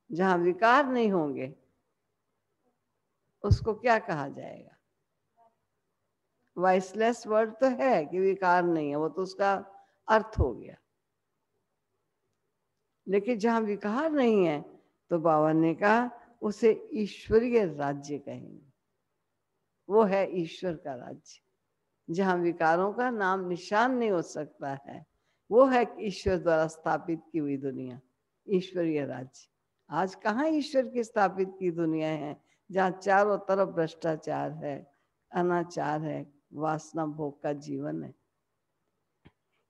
जहां विकार नहीं होंगे उसको क्या कहा जाएगा? वाइसलेस वर्ड तो है कि विकार नहीं है, वो तो उसका अर्थ हो गया। लेकिन जहां विकार नहीं है तो बाबा ने कहा उसे ईश्वरीय राज्य कहेंगे। वो है ईश्वर का राज्य, जहां विकारों का नाम निशान नहीं हो सकता है। वो है ईश्वर द्वारा स्थापित की हुई दुनिया, ईश्वरीय राज्य। आज कहाँ ईश्वर की स्थापित की दुनिया है, जहाँ चारों तरफ भ्रष्टाचार है, अनाचार है, वासना भोग का जीवन है।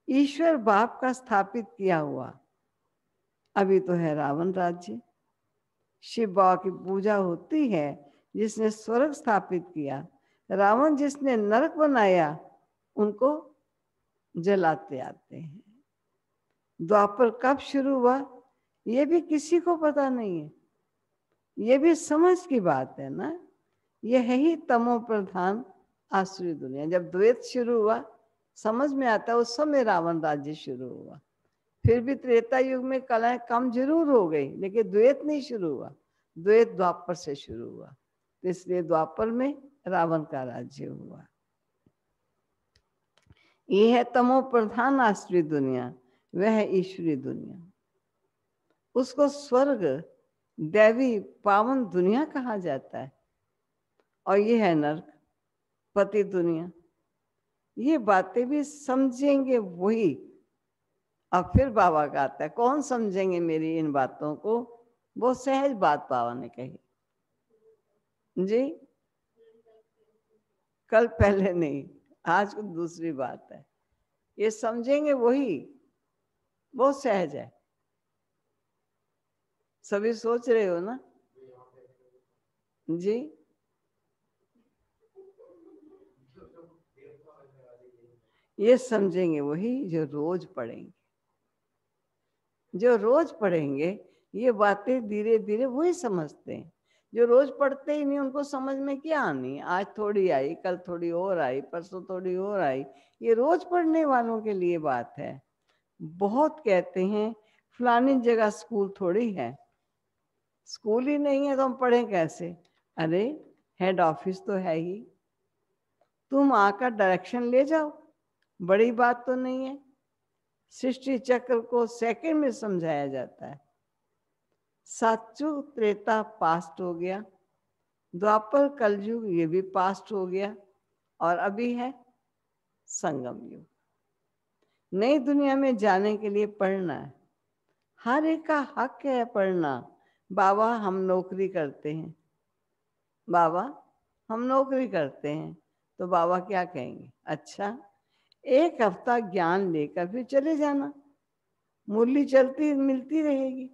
ईश्वर बाप का स्थापित किया हुआ अभी तो है रावण राज्य। शिव बाबा की पूजा होती है जिसने स्वर्ग स्थापित किया, रावण जिसने नरक बनाया, उनको जलाते आते हैं। द्वापर कब शुरू हुआ ये भी किसी को पता नहीं है। ये भी समझ की बात है ना। यह है ही तमो प्रधान आसुरी दुनिया। जब द्वैत शुरू हुआ समझ में आता है, उस समय रावण राज्य शुरू हुआ। फिर भी त्रेता युग में कलाएं कम जरूर हो गई, लेकिन द्वैत नहीं शुरू हुआ। द्वैत द्वापर से शुरू हुआ, तो इसलिए द्वापर में रावण का राज्य हुआ। यह है तमो प्रधान आश्री दुनिया, वह है ईश्वरी दुनिया। उसको स्वर्ग, दैवी, पावन दुनिया कहा जाता है। और यह है नरक, पति दुनिया। ये बातें भी समझेंगे वही। अब फिर बाबा का आता है, कौन समझेंगे मेरी इन बातों को? वो सहज बात बाबा ने कही जी, कल पहले नहीं, आज को दूसरी बात है। ये समझेंगे वही, वो सहज है। सभी सोच रहे हो ना जी? ये समझेंगे वही जो रोज पढ़ेंगे। जो रोज पढ़ेंगे ये बातें धीरे धीरे वही समझते हैं। जो रोज पढ़ते ही नहीं उनको समझ में क्या आनी? आज थोड़ी आई, कल थोड़ी और आई, परसों थोड़ी और आई। ये रोज पढ़ने वालों के लिए बात है। बहुत कहते हैं फलानी जगह स्कूल थोड़ी है, स्कूल ही नहीं है तो हम पढ़ें कैसे? अरे हेड ऑफिस तो है ही, तुम आकर डायरेक्शन ले जाओ, बड़ी बात तो नहीं है। सृष्टि चक्र को सेकंड में समझाया जाता है। सातयुग त्रेता पास्ट हो गया, द्वापर कलयुग ये भी पास्ट हो गया, और अभी है संगम युग। नई दुनिया में जाने के लिए पढ़ना है, हर एक का हक है पढ़ना। बाबा हम नौकरी करते हैं, बाबा हम नौकरी करते हैं, तो बाबा क्या कहेंगे? अच्छा एक हफ्ता ज्ञान लेकर फिर चले जाना, मुरली चलती मिलती रहेगी।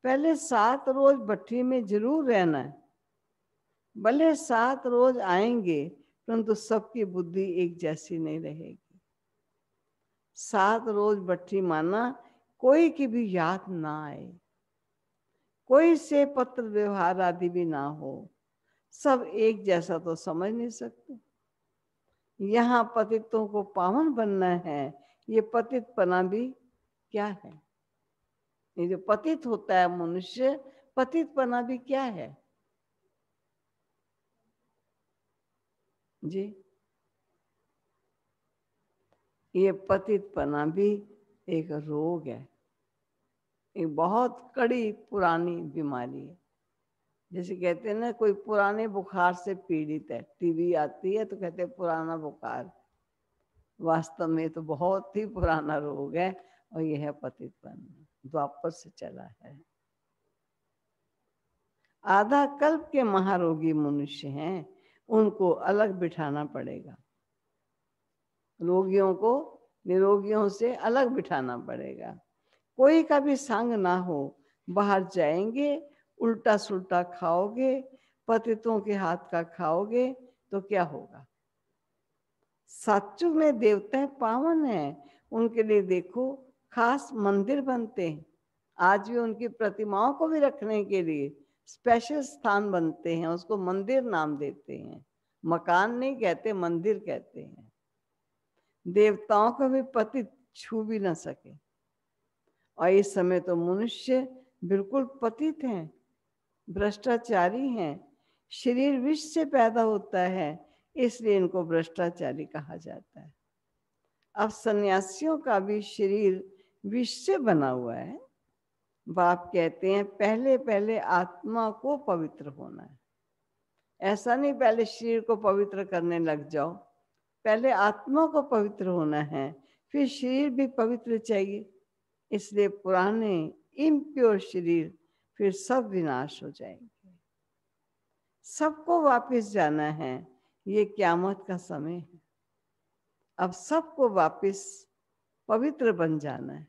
पहले 7 रोज भट्टी में जरूर रहना है। भले 7 रोज आएंगे, परंतु सबकी बुद्धि एक जैसी नहीं रहेगी। 7 रोज भट्टी माना कोई की भी याद ना आए, कोई से पत्र व्यवहार आदि भी ना हो, सब एक जैसा तो समझ नहीं सकते। यहाँ पतितों को पावन बनना है। ये पतितपना भी क्या है? ये जो पतित होता है मनुष्य, पतितपना भी क्या है जी? ये पतितपना भी एक रोग है, एक बहुत कड़ी पुरानी बीमारी है। जैसे कहते हैं ना, कोई पुराने बुखार से पीड़ित है, टीबी आती है तो कहते हैं पुराना बुखार। वास्तव में तो बहुत ही पुराना रोग है, और यह है पतितपना, द्वापर से चला है। आधा कल्प के महारोगी मनुष्य हैं, उनको अलग बिठाना पड़ेगा। रोगियों को निरोगियों से अलग बिठाना पड़ेगा। कोई का भी संग ना हो, बाहर जाएंगे उल्टा सुल्टा खाओगे, पतितों के हाथ का खाओगे तो क्या होगा? सतयुग में देवता पावन है, उनके लिए देखो खास मंदिर बनते हैं। आज भी उनकी प्रतिमाओं को भी रखने के लिए स्पेशल स्थान बनते हैं, उसको मंदिर नाम देते हैं। मकान नहीं कहते, मंदिर कहते हैं। देवताओं को भी पतित छू भी ना सके, और इस समय तो मनुष्य बिल्कुल पतित हैं, भ्रष्टाचारी हैं। शरीर विष से पैदा होता है, इसलिए इनको भ्रष्टाचारी कहा जाता है। अब सन्यासियों का भी शरीर विष से बना हुआ है। बाप कहते हैं पहले पहले आत्मा को पवित्र होना है। ऐसा नहीं पहले शरीर को पवित्र करने लग जाओ, पहले आत्मा को पवित्र होना है, फिर शरीर भी पवित्र चाहिए। इसलिए पुराने इम्प्योर शरीर फिर सब विनाश हो जाएंगे। सबको वापस जाना है, ये क़यामत का समय है। अब सबको वापस पवित्र बन जाना है।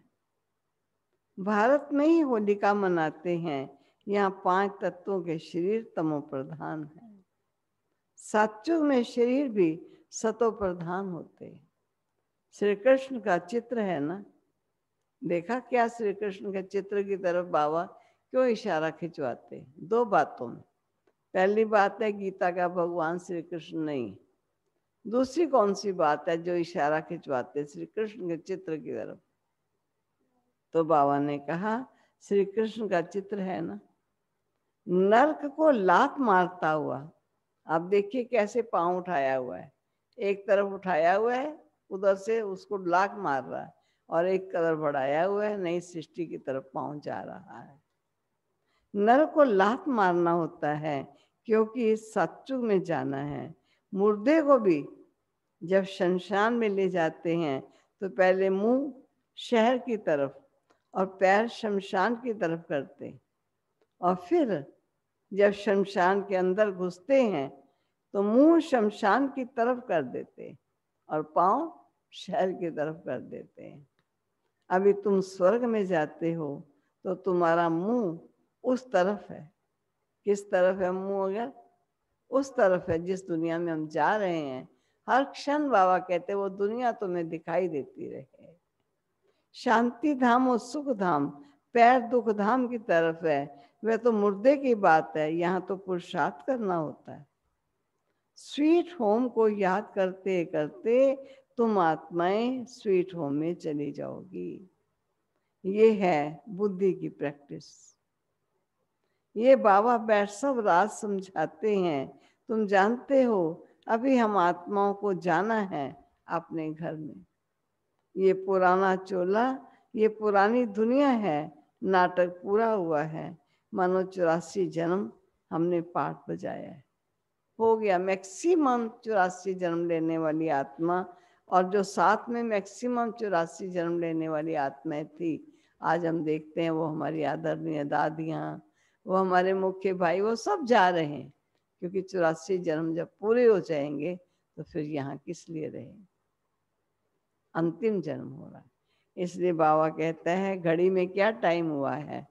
भारत में ही होलिका मनाते हैं, यहाँ 5 तत्वों के शरीर तमो प्रधान है। सतयुग में शरीर भी सतो प्रधान होते हैं। श्री कृष्ण का चित्र है ना, देखा क्या श्री कृष्ण के चित्र की तरफ बाबा क्यों इशारा खिंचवाते हैं? 2 बातों में। पहली बात है गीता का भगवान श्री कृष्ण नहीं। दूसरी कौन सी बात है जो इशारा खिंचवाते श्री कृष्ण के चित्र की तरफ? तो बाबा ने कहा श्री कृष्ण का चित्र है ना, नर्क को लात मारता हुआ। आप देखिए कैसे पांव उठाया हुआ है, एक तरफ उठाया हुआ है, उधर से उसको लात मार रहा है, और एक तरफ बढ़ाया हुआ है, नई सृष्टि की तरफ पांव जा रहा है। नर को लात मारना होता है क्योंकि इस सतयुग में जाना है। मुर्दे को भी जब शमशान में ले जाते हैं तो पहले मुंह शहर की तरफ और पैर शमशान की तरफ करते, और फिर जब शमशान के अंदर घुसते हैं तो मुंह शमशान की तरफ कर देते और पांव शहर की तरफ कर देते हैं। अभी तुम स्वर्ग में जाते हो तो तुम्हारा मुंह उस तरफ है। किस तरफ है मुंह? अगर उस तरफ है जिस दुनिया में हम जा रहे हैं। हर क्षण बाबा कहते वो दुनिया तुम्हें दिखाई देती रहे। शांति धाम और सुख धाम पैर दुख धाम की तरफ है, वह तो मुर्दे की बात है। यहाँ तो पुरुषार्थ करना होता है। स्वीट होम को याद करते करते तुम आत्माएं स्वीट होम में चली जाओगी। ये है बुद्धि की प्रैक्टिस। ये बाबा बैठ सब रात समझाते हैं। तुम जानते हो अभी हम आत्माओं को जाना है अपने घर में। ये पुराना चोला, ये पुरानी दुनिया है। नाटक पूरा हुआ है। मानो 84 जन्म हमने पाठ बजाया है। हो गया मैक्सिमम 84 जन्म लेने वाली आत्मा, और जो साथ में मैक्सिमम 84 जन्म लेने वाली आत्माएं थी, आज हम देखते हैं वो हमारी आदरणीय दादियाँ, वो हमारे मुख्य भाई, वो सब जा रहे हैं। क्योंकि 84 जन्म जब पूरे हो जाएंगे तो फिर यहाँ किस लिए रहे? अंतिम जन्म हो रहा है। इसलिए बाबा कहता है घड़ी में क्या टाइम हुआ है।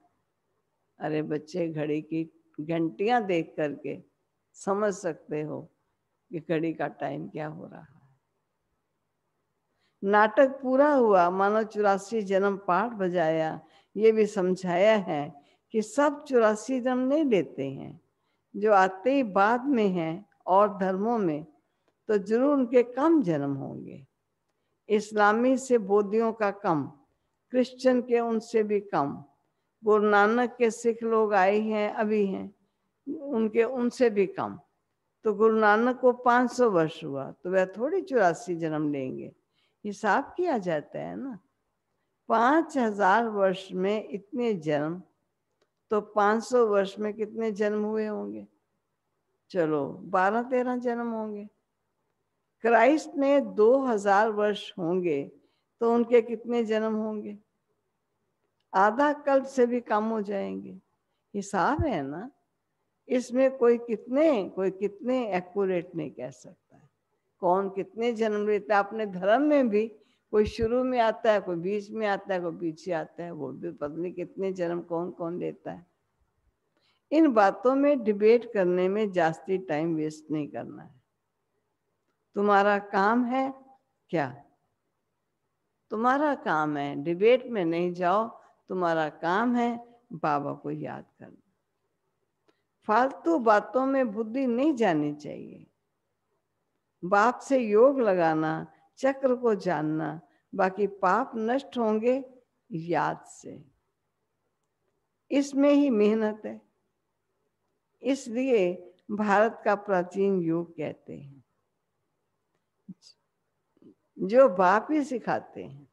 अरे बच्चे, घड़ी की घंटियां देख करके समझ सकते हो कि घड़ी का टाइम क्या हो रहा है। नाटक पूरा हुआ, मानो 84 जन्म पाठ बजाया। ये भी समझाया है कि सब 84 जन्म नहीं लेते हैं। जो आते ही बाद में हैं और धर्मों में, तो जरूर उनके कम जन्म होंगे। इस्लामी से बौद्धियों का कम, क्रिश्चियन के उनसे भी कम, गुरु नानक के सिख लोग आए हैं अभी हैं, उनके उनसे भी कम। तो गुरु नानक को 500 वर्ष हुआ तो वह थोड़ी 84 जन्म लेंगे। हिसाब किया जाता है ना। 5000 वर्ष में इतने जन्म, तो 500 वर्ष में कितने जन्म हुए होंगे? चलो 12-13 जन्म होंगे। क्राइस्ट ने 2000 वर्ष होंगे तो उनके कितने जन्म होंगे? आधा कल्प से भी कम हो जाएंगे। हिसाब है ना। इसमें कोई कितने एक्यूरेट नहीं कह सकता है। कौन कितने जन्म लेता है। अपने धर्म में भी कोई शुरू में आता है, कोई बीच में आता है, कोई पीछे आता है। वो भी पता नहीं कितने जन्म कौन कौन लेता है। इन बातों में डिबेट करने में जास्ती टाइम वेस्ट नहीं करना है। तुम्हारा काम है क्या? तुम्हारा काम है डिबेट में नहीं जाओ। तुम्हारा काम है बाबा को याद करना। फालतू बातों में बुद्धि नहीं जानी चाहिए। बाप से योग लगाना, चक्र को जानना, बाकी पाप नष्ट होंगे याद से। इसमें ही मेहनत है। इसलिए भारत का प्राचीन योग कहते हैं, जो बाप ही सिखाते हैं।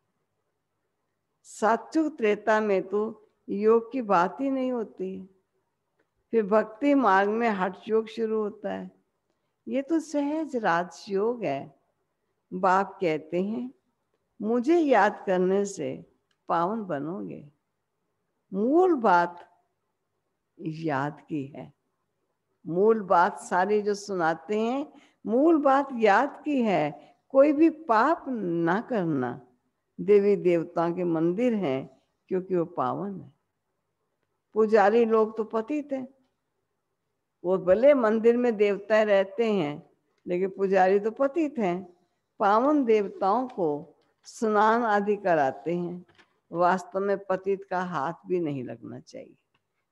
सतयुग त्रेता में तो योग की बात ही नहीं होती। फिर भक्ति मार्ग में हठ योग शुरू होता है। ये तो सहज राजयोग है। बाप कहते हैं मुझे याद करने से पावन बनोगे। मूल बात याद की है। मूल बात सारी जो सुनाते हैं, मूल बात याद की है। कोई भी पाप ना करना। देवी देवताओं के मंदिर हैं क्योंकि वो पावन है। पुजारी लोग तो पतित हैं। वो भले मंदिर में देवता रहते हैं लेकिन पुजारी तो पतित हैं। पावन देवताओं को स्नान आदि कराते हैं। वास्तव में पतित का हाथ भी नहीं लगना चाहिए।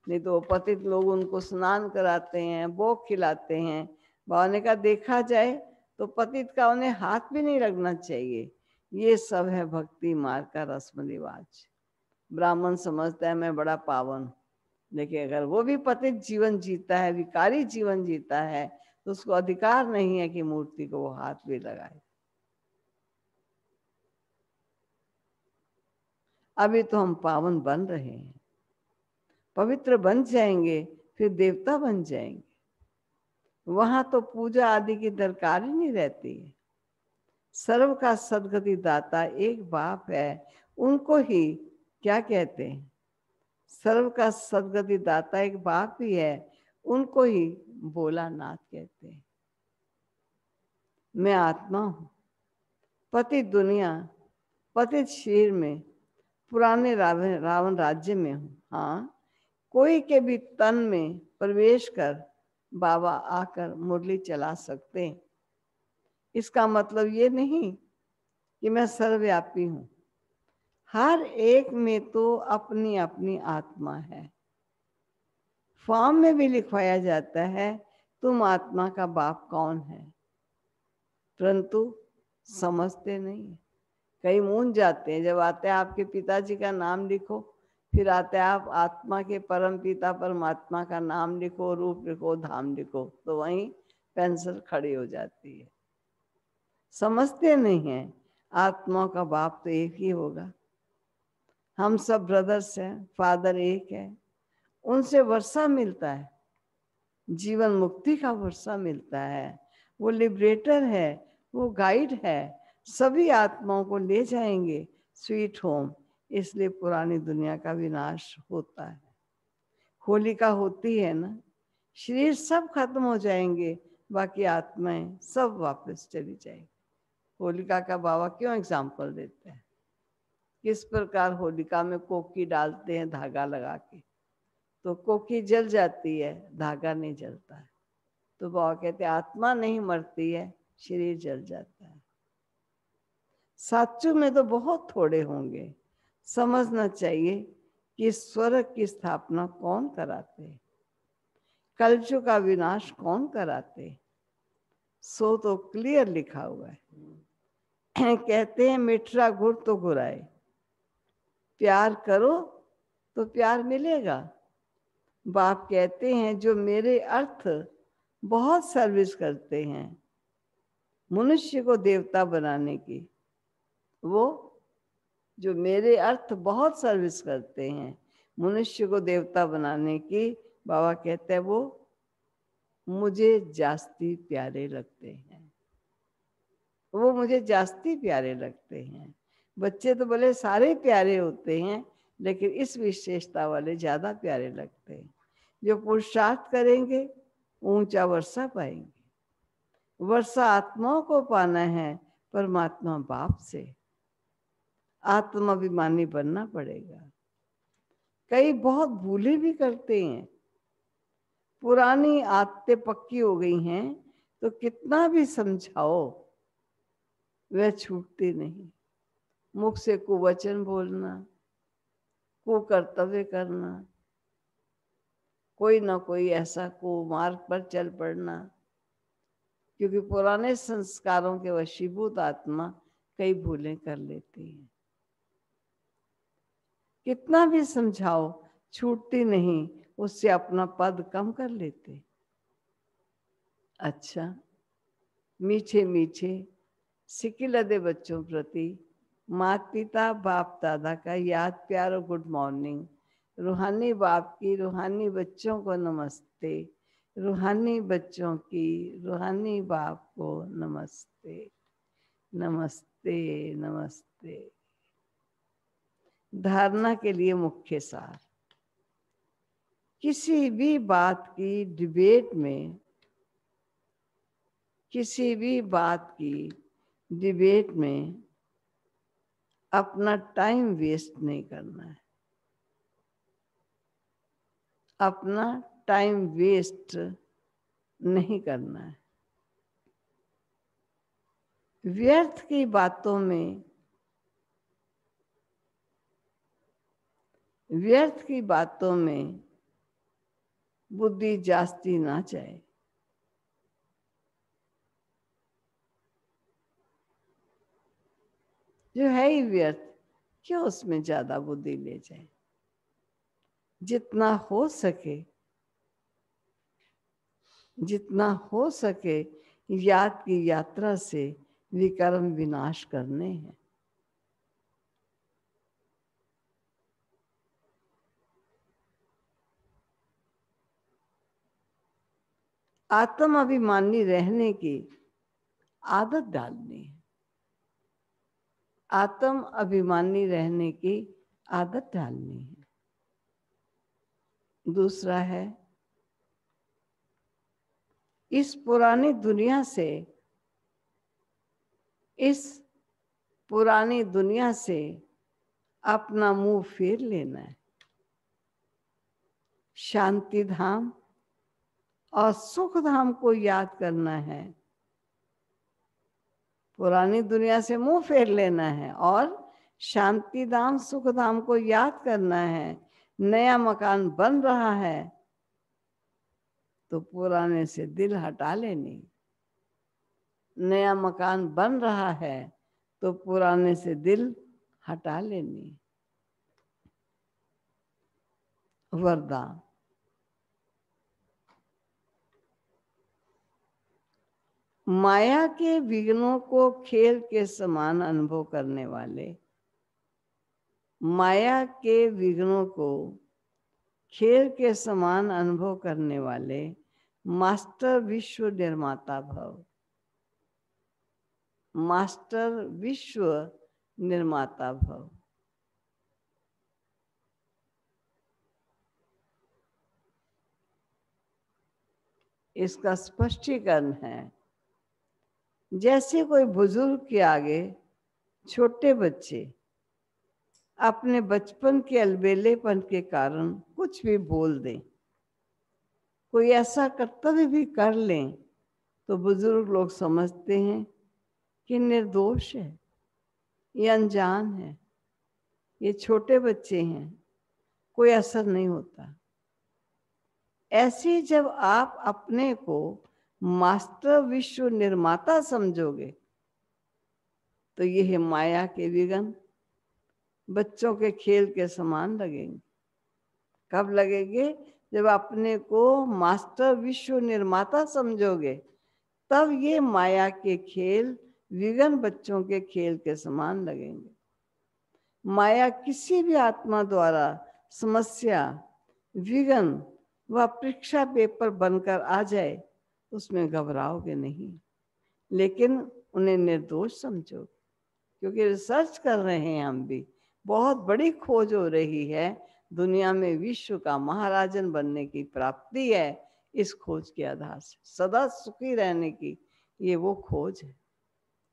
नहीं तो पतित लोग उनको स्नान कराते हैं, भोग खिलाते हैं। बाबा ने कहा देखा जाए तो पतित का उन्हें हाथ भी नहीं लगना चाहिए। ये सब है भक्ति मार्ग का रस्म रिवाज। ब्राह्मण समझता है मैं बड़ा पावन, लेकिन अगर वो भी पतित जीवन जीता है, विकारी जीवन जीता है, तो उसको अधिकार नहीं है कि मूर्ति को वो हाथ भी लगाए। अभी तो हम पावन बन रहे हैं, पवित्र बन जाएंगे, फिर देवता बन जाएंगे। वहां तो पूजा आदि की दरकार ही नहीं रहती है। सर्व का सदगति दाता एक बाप है, उनको ही क्या कहते हैं? सर्व का सदगति दाता एक बाप ही है, उनको ही भोलानाथ कहते हैं। मैं आत्मा हूं, पतित दुनिया, पतित शरीर में, पुराने रावण राज्य में हूं। हाँ, कोई के भी तन में प्रवेश कर बाबा आकर मुरली चला सकते हैं। इसका मतलब ये नहीं कि मैं सर्वव्यापी हूं। हर एक में तो अपनी अपनी आत्मा है। फॉर्म में भी लिखवाया जाता है तुम आत्मा का बाप कौन है, परंतु समझते नहीं है। कई मूंझ जाते हैं। जब आते हैं आपके पिताजी का नाम लिखो, फिर आते हैं आप आत्मा के परम पिता परमात्मा का नाम लिखो, रूप लिखो, धाम लिखो, तो वहीं पेंसिल खड़ी हो जाती है। समझते नहीं है आत्मा का बाप तो एक ही होगा। हम सब ब्रदर्स हैं, फादर एक है। उनसे वर्षा मिलता है, जीवन मुक्ति का वर्षा मिलता है। वो लिबरेटर है, वो गाइड है, सभी आत्माओं को ले जाएंगे स्वीट होम। इसलिए पुरानी दुनिया का विनाश होता है। होलिका होती है ना, शरीर सब खत्म हो जाएंगे, बाकी आत्माएं सब वापस चली जाएंगी। होलिका का बाबा क्यों एग्जाम्पल देते हैं? किस प्रकार होलिका में कोकी डालते हैं धागा लगा के, तो कोकी जल जाती है, धागा नहीं जलता है। तो बाबा कहते हैं आत्मा नहीं मरती है, शरीर जल जाता है। साचू में तो बहुत थोड़े होंगे। समझना चाहिए कि स्वर्ग की स्थापना कौन कराते, कलयुग का विनाश कौन कराते, सो तो क्लियर लिखा हुआ है। कहते हैं मिठरा गुड़ तो गुराए, प्यार करो तो प्यार मिलेगा। बाप कहते हैं जो मेरे अर्थ बहुत सर्विस करते हैं मनुष्य को देवता बनाने की, वो जो मेरे अर्थ बहुत सर्विस करते हैं मनुष्य को देवता बनाने की, बाबा कहते हैं वो मुझे जास्ती प्यारे लगते हैं। वो मुझे जास्ती प्यारे लगते हैं। बच्चे तो बोले सारे प्यारे होते हैं, लेकिन इस विशेषता वाले ज्यादा प्यारे लगते हैं। जो पुरुषार्थ करेंगे ऊंचा वर्षा पाएंगे। वर्षा आत्माओं को पाना है, परमात्मा बाप से। आत्माभिमानी बनना पड़ेगा। कई बहुत भूले भी करते हैं, पुरानी आदतें पक्की हो गई हैं, तो कितना भी समझाओ वह छूटती नहीं। मुख से कुवचन बोलना, कुकर्तव्य करना, कोई ना कोई ऐसा कुमार्ग पर चल पड़ना, क्योंकि पुराने संस्कारों के वशीभूत आत्मा कई भूलें कर लेती है। कितना भी समझाओ छूटती नहीं, उससे अपना पद कम कर लेते। अच्छा, मीठे मीठे सिकिलदे बच्चों प्रति माता पिता बाप दादा का याद प्यार और गुड मॉर्निंग। रूहानी बाप की रूहानी बच्चों को नमस्ते, रूहानी बच्चों की रूहानी बाप को नमस्ते, नमस्ते नमस्ते। धारणा के लिए मुख्य सार। किसी भी बात की डिबेट में, किसी भी बात की डिबेट में अपना टाइम वेस्ट नहीं करना है। अपना टाइम वेस्ट नहीं करना है। व्यर्थ की बातों में, व्यर्थ की बातों में बुद्धि जास्ती ना जाए। जो है ही व्यर्थ, क्यों उसमें ज्यादा बुद्धि ले जाए। जितना हो सके, जितना हो सके याद की यात्रा से विकर्म विनाश करने हैं। आत्म अभिमानी रहने की आदत डालनी है। आत्म अभिमानी रहने की आदत डालनी है। दूसरा है, इस पुरानी दुनिया से, इस पुरानी दुनिया से अपना मुंह फेर लेना है। शांति धाम और सुख धाम को याद करना है। पुरानी दुनिया से मुंह फेर लेना है और शांति धाम सुख धाम को याद करना है। नया मकान बन रहा है तो पुराने से दिल हटा लेनी। नया मकान बन रहा है तो पुराने से दिल हटा लेनी। वरदान, माया के विघ्नों को खेल के समान अनुभव करने वाले, माया के विघ्नों को खेल के समान अनुभव करने वाले मास्टर विश्व निर्माता भव। मास्टर विश्व निर्माता भव। इसका स्पष्टीकरण है, जैसे कोई बुजुर्ग के आगे छोटे बच्चे अपने बचपन के अलबेलेपन के कारण कुछ भी बोल दें, कोई ऐसा कर्तव्य भी कर लें, तो बुजुर्ग लोग समझते हैं कि निर्दोष है, ये अनजान है, ये छोटे बच्चे हैं, कोई असर नहीं होता। ऐसे जब आप अपने को मास्टर विश्व निर्माता समझोगे तो यह माया के विघ्न बच्चों के खेल के समान लगेंगे। कब लगेंगे? जब अपने को मास्टर विश्व निर्माता समझोगे, तब ये माया के खेल विघ्न बच्चों के खेल के समान लगेंगे। माया किसी भी आत्मा द्वारा समस्या, विघ्न व परीक्षा पेपर बनकर आ जाए, उसमें घबराओगे नहीं, लेकिन उन्हें निर्दोष समझो। क्योंकि रिसर्च कर रहे हैं हम भी, बहुत बड़ी खोज हो रही है दुनिया में, विश्व का महाराजन बनने की प्राप्ति है इस खोज के आधार से, सदा सुखी रहने की, ये वो खोज है।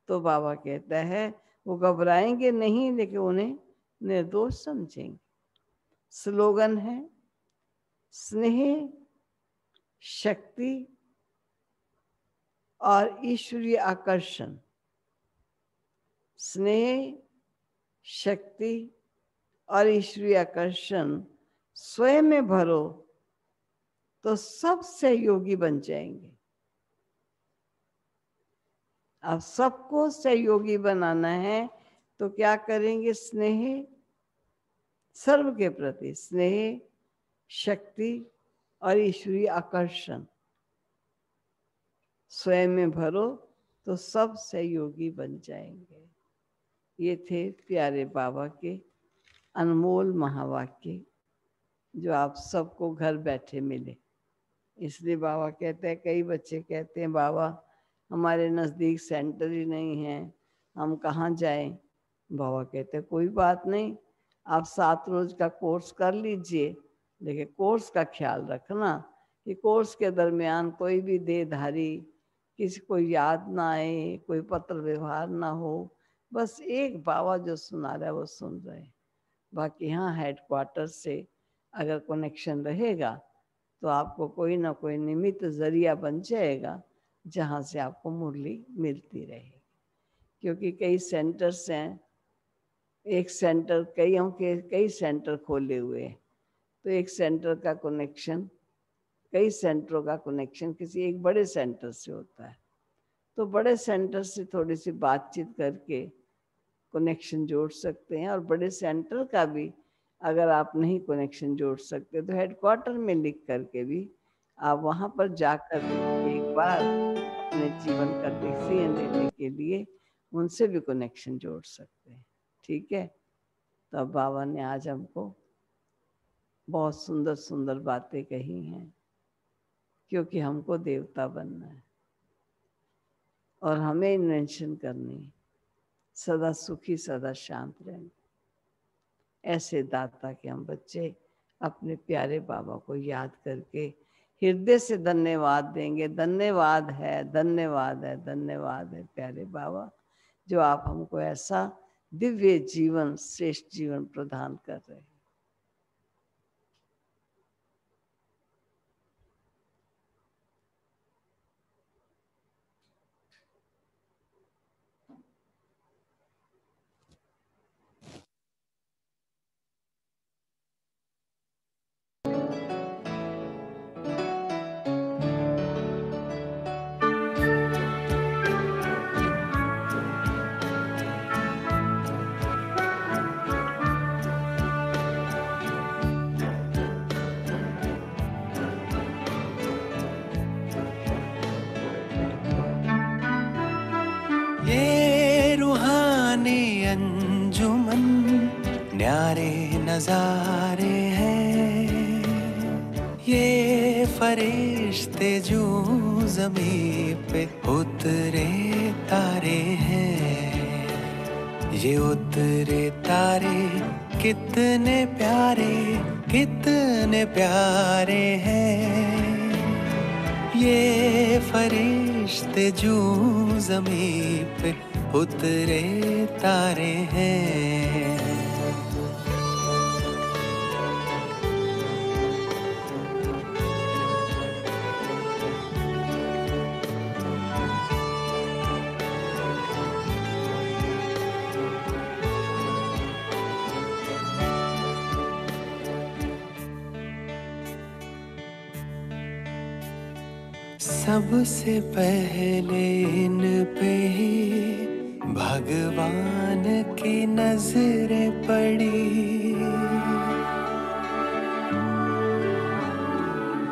तो बाबा कहता है वो घबराएंगे नहीं, लेकिन उन्हें निर्दोष समझेंगे। स्लोगन है, स्नेह, शक्ति और ईश्वरीय आकर्षण। स्नेह, शक्ति और ईश्वरीय आकर्षण स्वयं में भरो तो सब सहयोगी बन जाएंगे। अब सबको सहयोगी बनाना है तो क्या करेंगे? स्नेह, सर्व के प्रति स्नेह, शक्ति और ईश्वरीय आकर्षण स्वयं में भरो तो सब सहयोगी बन जाएंगे। ये थे प्यारे बाबा के अनमोल महावाक्य जो आप सबको घर बैठे मिले। इसलिए बाबा कहते हैं, कई बच्चे कहते हैं बाबा हमारे नज़दीक सेंटर ही नहीं है, हम कहाँ जाएं? बाबा कहते हैं कोई बात नहीं, आप 7 रोज का कोर्स कर लीजिए, लेकिन कोर्स का ख्याल रखना कि कोर्स के दरमियान कोई भी देहधारी किसी को याद ना आए, कोई पत्र व्यवहार ना हो, बस एक बाबा जो सुना रहा है वो सुन रहे हैं। बाकी यहाँ हेडक्वार्टर से अगर कनेक्शन रहेगा तो आपको कोई ना कोई निमित्त जरिया बन जाएगा जहाँ से आपको मुरली मिलती रहेगी। क्योंकि कई सेंटर्स हैं, एक सेंटर कई सेंटर खोले हुए हैं, तो एक सेंटर का कनेक्शन, कई सेंटरों का कनेक्शन किसी एक बड़े सेंटर से होता है। तो बड़े सेंटर से थोड़ी सी बातचीत करके कनेक्शन जोड़ सकते हैं। और बड़े सेंटर का भी अगर आप नहीं कनेक्शन जोड़ सकते तो हेडक्वार्टर में लिख करके भी आप वहाँ पर जाकर एक बार अपने जीवन का डिसीजन लेने के लिए उनसे भी कनेक्शन जोड़ सकते हैं। ठीक है, तो अब बाबा ने आज हमको बहुत सुंदर सुंदर बातें कही हैं, क्योंकि हमको देवता बनना है और हमें इन्वेंशन करनी है, सदा सुखी सदा शांत रहना। ऐसे दाता के हम बच्चे अपने प्यारे बाबा को याद करके हृदय से धन्यवाद देंगे। धन्यवाद है, धन्यवाद है, धन्यवाद है प्यारे बाबा, जो आप हमको ऐसा दिव्य जीवन, श्रेष्ठ जीवन प्रदान कर रहे हैं। ये रूहानी अंजुमन न्यारे नजारे हैं, ये फरिश्ते जो ज़मीं पे उतरे तारे हैं, ये उतरे तारे कितने प्यारे, कितने प्यारे हैं। ये फरिश्ते जो ज़मीं पे उतरे तारे हैं। सबसे पहले इन पे ही भगवान की नजरें पड़ी,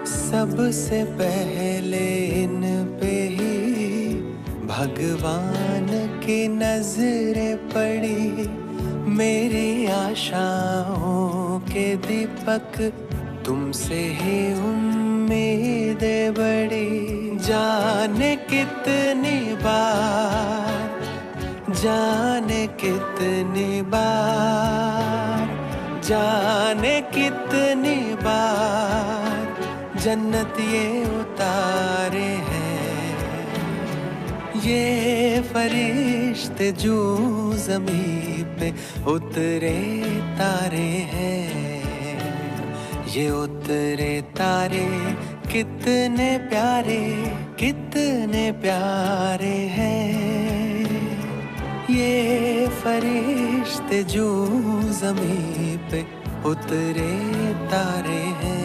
सबसे पहले इन पे ही भगवान की नजरें पड़ी। मेरी आशाओं के दीपक तुमसे ही उम्मीदें बड़ी। जाने कितनी बार, जाने कितनी बार, जाने कितनी बार जन्नत ये उतारे हैं। ये फरिश्ते जो ज़मीं पे उतरे तारे हैं, ये उतरे तारे कितने प्यारे, कितने प्यारे हैं। ये फरिश्ते जो ज़मीं पे उतरे तारे हैं।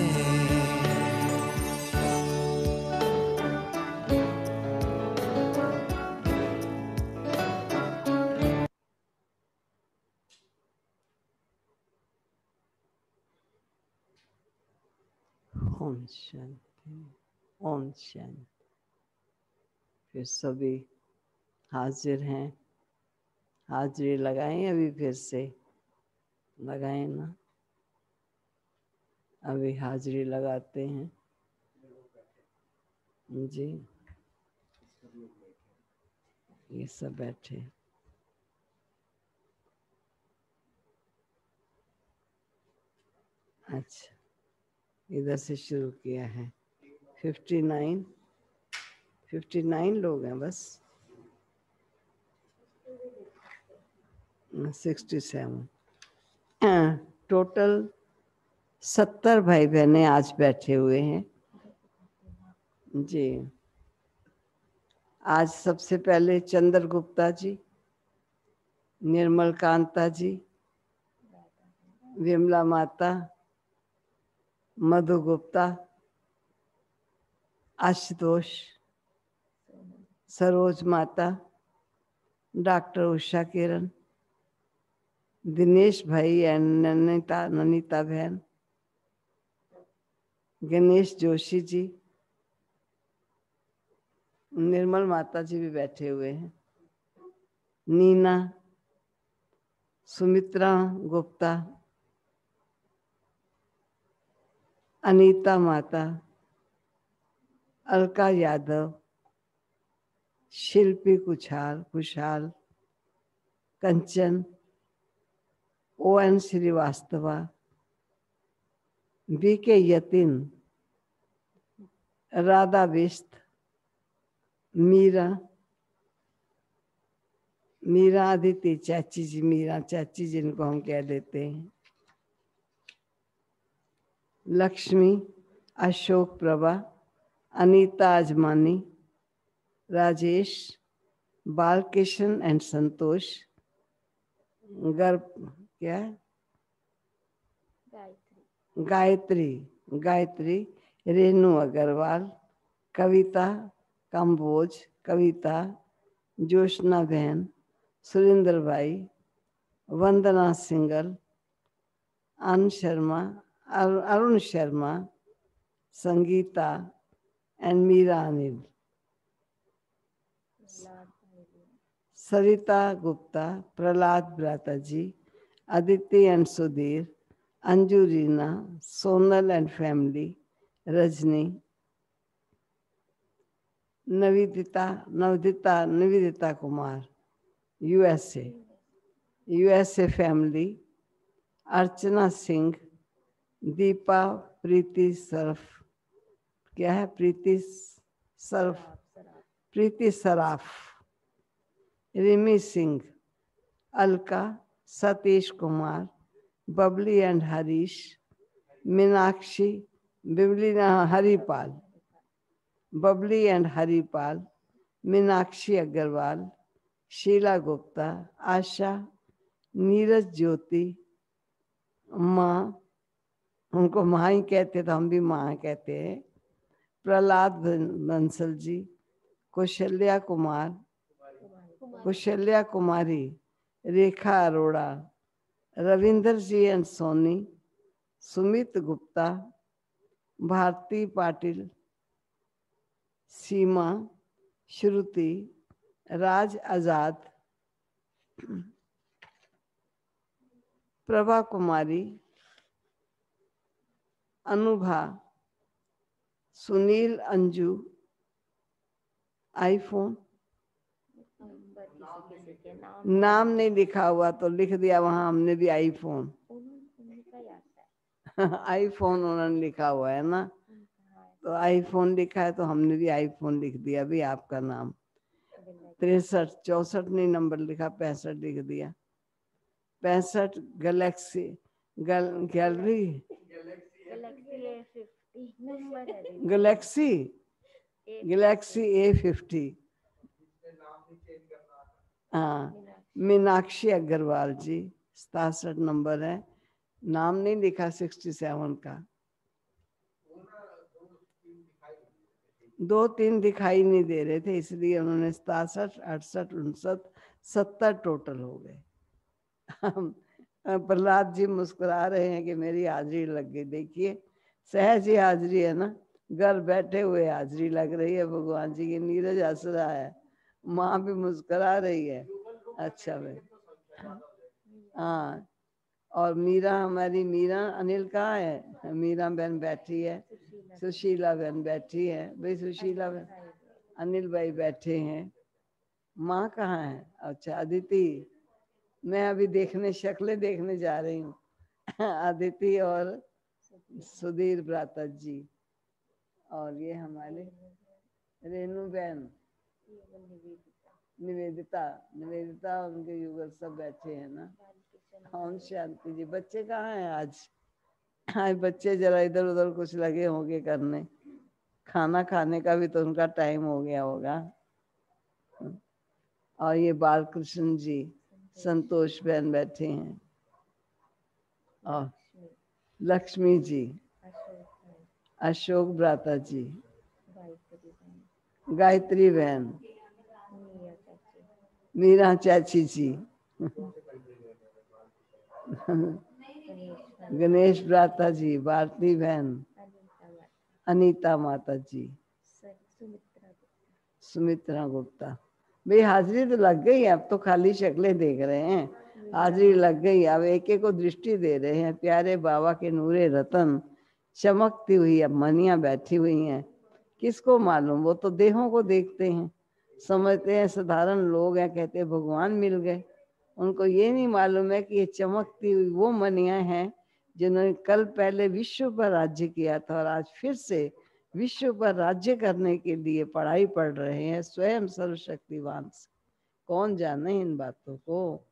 ओम शांति, ओम शांति। फिर सभी हाजिर हैं, हाजिरी लगाएं। अभी फिर से लगाएं ना, अभी हाजिरी लगाते हैं जी। ये सब बैठे। अच्छा, इधर से शुरू किया है। 59 लोग हैं बस। 67 टोटल 70 भाई बहनें आज बैठे हुए हैं जी। आज सबसे पहले चंद्र गुप्ता जी, निर्मल कांता जी, विमला माता, मधु गुप्ता, आशुतोष, सरोज माता, डॉक्टर उषा किरण, दिनेश भाई एंड ननीता बहन, गणेश जोशी जी, निर्मल माता जी भी बैठे हुए हैं, नीना, सुमित्रा गुप्ता, अनीता माता, अलका यादव, शिल्पी खुशहाल, कंचन, ON श्रीवास्तवा, BK यतिन, राधा बिस्त, मीरा आदित्य चाची जी, मीरा चाची जिनको हम कह देते हैं, लक्ष्मी, अशोक प्रभा, अनीता अजमानी, राजेश, बालकिशन एंड संतोष, क्या है? गायत्री, रेणु अग्रवाल, कविता कंबोज, कविता, जोशना बहन, सुरेंद्र भाई, वंदना सिंगल, अरुण शर्मा, संगीता एंड मीरा अनिल, सरिता गुप्ता, प्रहलाद भ्राता ji, Aditi and Sudhir, Anju Reena, Sonal and family, Rajni, Nivedita Kumar, USA family, Archana Singh, Deepa, Preeti Saraf, क्या है? प्रीति सराफ, रिमी सिंह, अलका, सतीश कुमार, बबली एंड हरीश, मीनाक्षी, बबली एंड हरिपाल, मीनाक्षी अग्रवाल, शीला गुप्ता, आशा, नीरज ज्योति, माँ, उनको माँ ही कहते तो हम भी माँ कहते हैं, प्रहलाद बंसल जी, कौशल्या कुमारी, रेखा अरोड़ा, रविंदर जी एंड सोनी, सुमित गुप्ता, भारती पाटिल, सीमा, श्रुति, राज आजाद, प्रभा कुमारी, अनुभा, सुनील, अंजू, आईफोन, नाम नहीं लिखा हुआ तो लिख दिया वहां हमने भी आईफोन। आईफोन उन्होंने लिखा हुआ है ना, तो आईफोन लिखा है तो हमने भी आईफोन लिख दिया भी आपका नाम। 63 64 नहीं नंबर लिखा, 65 लिख दिया। 65 गैलेक्सी A50। हाँ, मीनाक्षी अग्रवाल जी, 67 नंबर है, नाम नहीं लिखा 67 का। 2-3 दिखाई नहीं दे रहे थे इसलिए उन्होंने 67 68 69 70 टोटल हो गए। प्रहलाद जी मुस्कुरा रहे हैं कि मेरी हाजिरी लग गई। देखिए सहज ही हाजिरी है ना, घर बैठे हुए हाजिरी लग रही है भगवान जी की। नीरज हंस रहा है, माँ भी मुस्कुरा रही है। अच्छा भाई, हाँ। और मीरा, हमारी मीरा अनिल कहाँ है? मीरा बहन बैठी है, सुशीला बहन बैठी है भाई, सुशीला बहन, अनिल भाई बैठे हैं। माँ कहाँ है? अच्छा अदिति, मैं अभी देखने शक्लें देखने जा रही हूँ। अदिति और सुधीर भ्राता जी, और ये हमारे रेणु बहन, निवेदिता उनके युगल सब बैठे हैं ना। ओम शांति जी। बच्चे कहाँ हैं आज? बच्चे जरा इधर उधर कुछ लगे होंगे करने, खाना खाने का भी तो उनका टाइम हो गया होगा। और ये बालकृष्ण जी, संतोष बहन बैठे हैं, और लक्ष्मी जी, अशोक भ्राता जी, गायत्री बहन, मीरा चाची जी, गणेश भ्राता जी, भारती बहन, अनीता माता जी, सुमित्रा गुप्ता। भाई हाजिरी तो लग गई, अब तो खाली शक्लें देख रहे हैं, हाजिरी लग गई। अब एक एक को दृष्टि दे रहे हैं। प्यारे बाबा के नूरे रतन चमकती हुई अब मनिया बैठी हुई हैं। किसको मालूम, वो तो देहों को देखते हैं, समझते हैं साधारण लोग हैं, कहते हैं भगवान मिल गए। उनको ये नहीं मालूम है कि ये चमकती हुई वो मनिया हैं जिन्होंने कल पहले विश्व पर राज्य किया था और आज फिर से विश्व पर राज्य करने के लिए पढ़ाई पढ़ रहे हैं स्वयं सर्वशक्तिवान से। कौन जाने इन बातों को।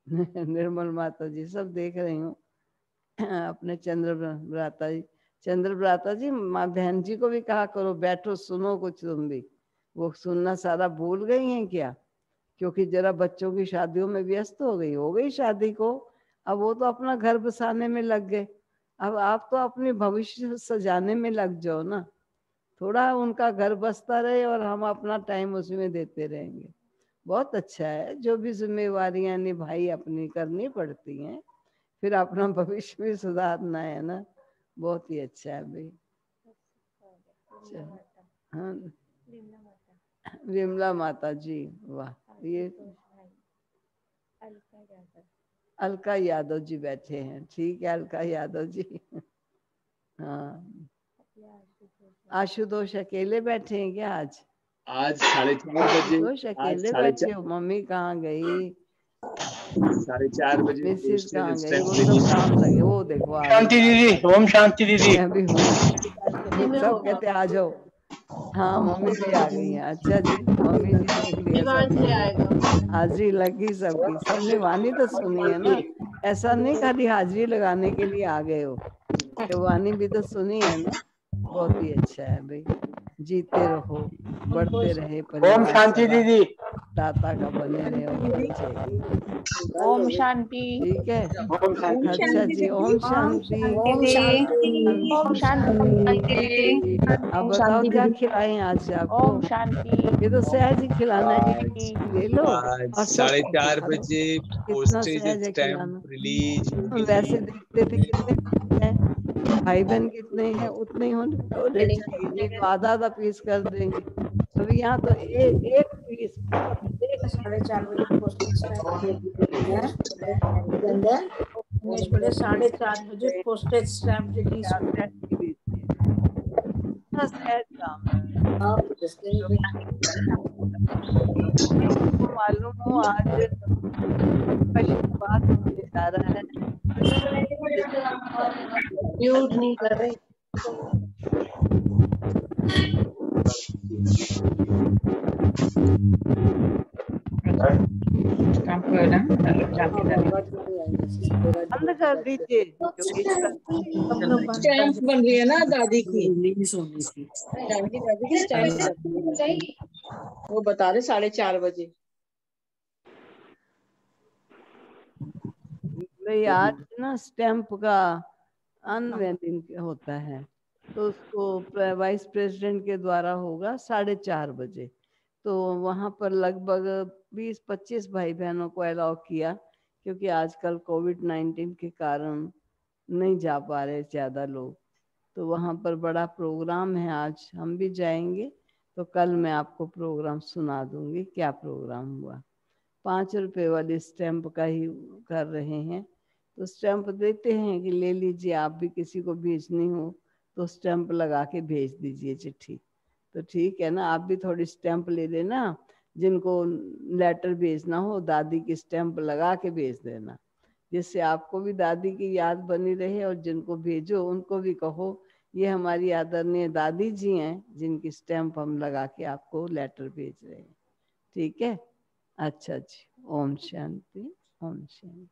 निर्मल माता जी सब देख रही हूँ। अपने चंद्र भ्राता जी माँ बहन जी को भी कहा करो बैठो सुनो कुछ तुम भी। वो सुनना सारा भूल गई हैं क्या? क्योंकि जरा बच्चों की शादियों में व्यस्त हो गई शादी को। अब वो तो अपना घर बसाने में लग गए। अब आप तो अपने भविष्य सजाने में लग जाओ ना। थोड़ा उनका घर बसता रहे और हम अपना टाइम उसमें देते रहेंगे। बहुत अच्छा है, जो भी जिम्मेवारियां निभाई अपनी करनी पड़ती हैं, फिर अपना भविष्य भी सुधारना है ना। बहुत ही अच्छा है भाई। हाँ विमला माता जी, वाह। ये अलका यादव जी बैठे हैं, ठीक है अलका यादव जी। हाँ आशुतोष अकेले बैठे हैं क्या आज? आज 4:30 बजे। आशुतोष अकेले बैठे हो? मम्मी कहाँ गई? 4:30 बजे मिसेज कहाँ गई? वो स्टैंप सब काम लगे। वो देखो आ शांति गई। दीदी, ओम शांति दीदी। मैं भी हूँ। सब कहते आ जाओ। हाँ मम्मी भी आ गई हैं। अच्छा जी मम्मी जी देख लिया सब। हाजिरी लगी सबकी, सबने वाणी तो सुनी है ना। ऐसा नहीं खाली हाजिरी लगाने के लिए आ गए हो, कि वाणी भी तो सुनी है ना। बहुत ही अच्छा है भाई। जीते रहो, बढ़ते रहे ओम परिवार शांति सदा दीदी। दाता का बने रहे और होना चाहिए। ओम शांति। ठीक है ओम शांति। अच्छा जी ओम शांति। ओम शांति। ओम शांति। अब बताओ क्या खिलाएं आज आपको? ओम शांति। ये तो सहज ही खिलाना है, ले लो। आज और सब 4:30 बजे कितना पोस्टेज सहज है स्टैंप खिलाना। रिलीज वैसे देखते थे कितने हैं भाई बहन, कितने हैं उतने ही होने चाहिए। नहीं तो आधा आधा पीस कर देंगे। अभी यहाँ तो एक पीस 4:30 बजे पोस्टेज 4:30 बजे पोस्टेज स्टैम्प रिलीज सहज काम है। मालूम हो आज बात होने जा रहा है। म्यूट नहीं कर रहे। बंद कर दीजिए स्टैम्प बन रही है ना दादी की, दादी की स्टैम्प वो बता रहे 4:30 बजे। भाई आज ना स्टैंप का अनवेलिंग होता है, तो उसको वाइस प्रेसिडेंट के द्वारा होगा 4:30 बजे। तो वहाँ पर लगभग 20-25 भाई बहनों को अलाउ किया, क्योंकि आजकल कोविड-19 के कारण नहीं जा पा रहे ज़्यादा लोग। तो वहाँ पर बड़ा प्रोग्राम है, आज हम भी जाएंगे। तो कल मैं आपको प्रोग्राम सुना दूंगी क्या प्रोग्राम हुआ। 5 रुपए वाली स्टैंप का ही कर रहे हैं। तो स्टैंप देते हैं कि ले लीजिए, आप भी किसी को भेजनी हो तो स्टैंप लगा के भेज दीजिए चिट्ठी। तो ठीक है ना, आप भी थोड़ी स्टैंप ले लेना। जिनको लेटर भेजना हो दादी की स्टैंप लगा के भेज देना, जिससे आपको भी दादी की याद बनी रहे। और जिनको भेजो उनको भी कहो ये हमारी आदरणीय दादी जी हैं, जिनकी स्टैंप हम लगा के आपको लेटर भेज रहे हैं। ठीक है, अच्छा जी। ओम शांति, ओम शांति।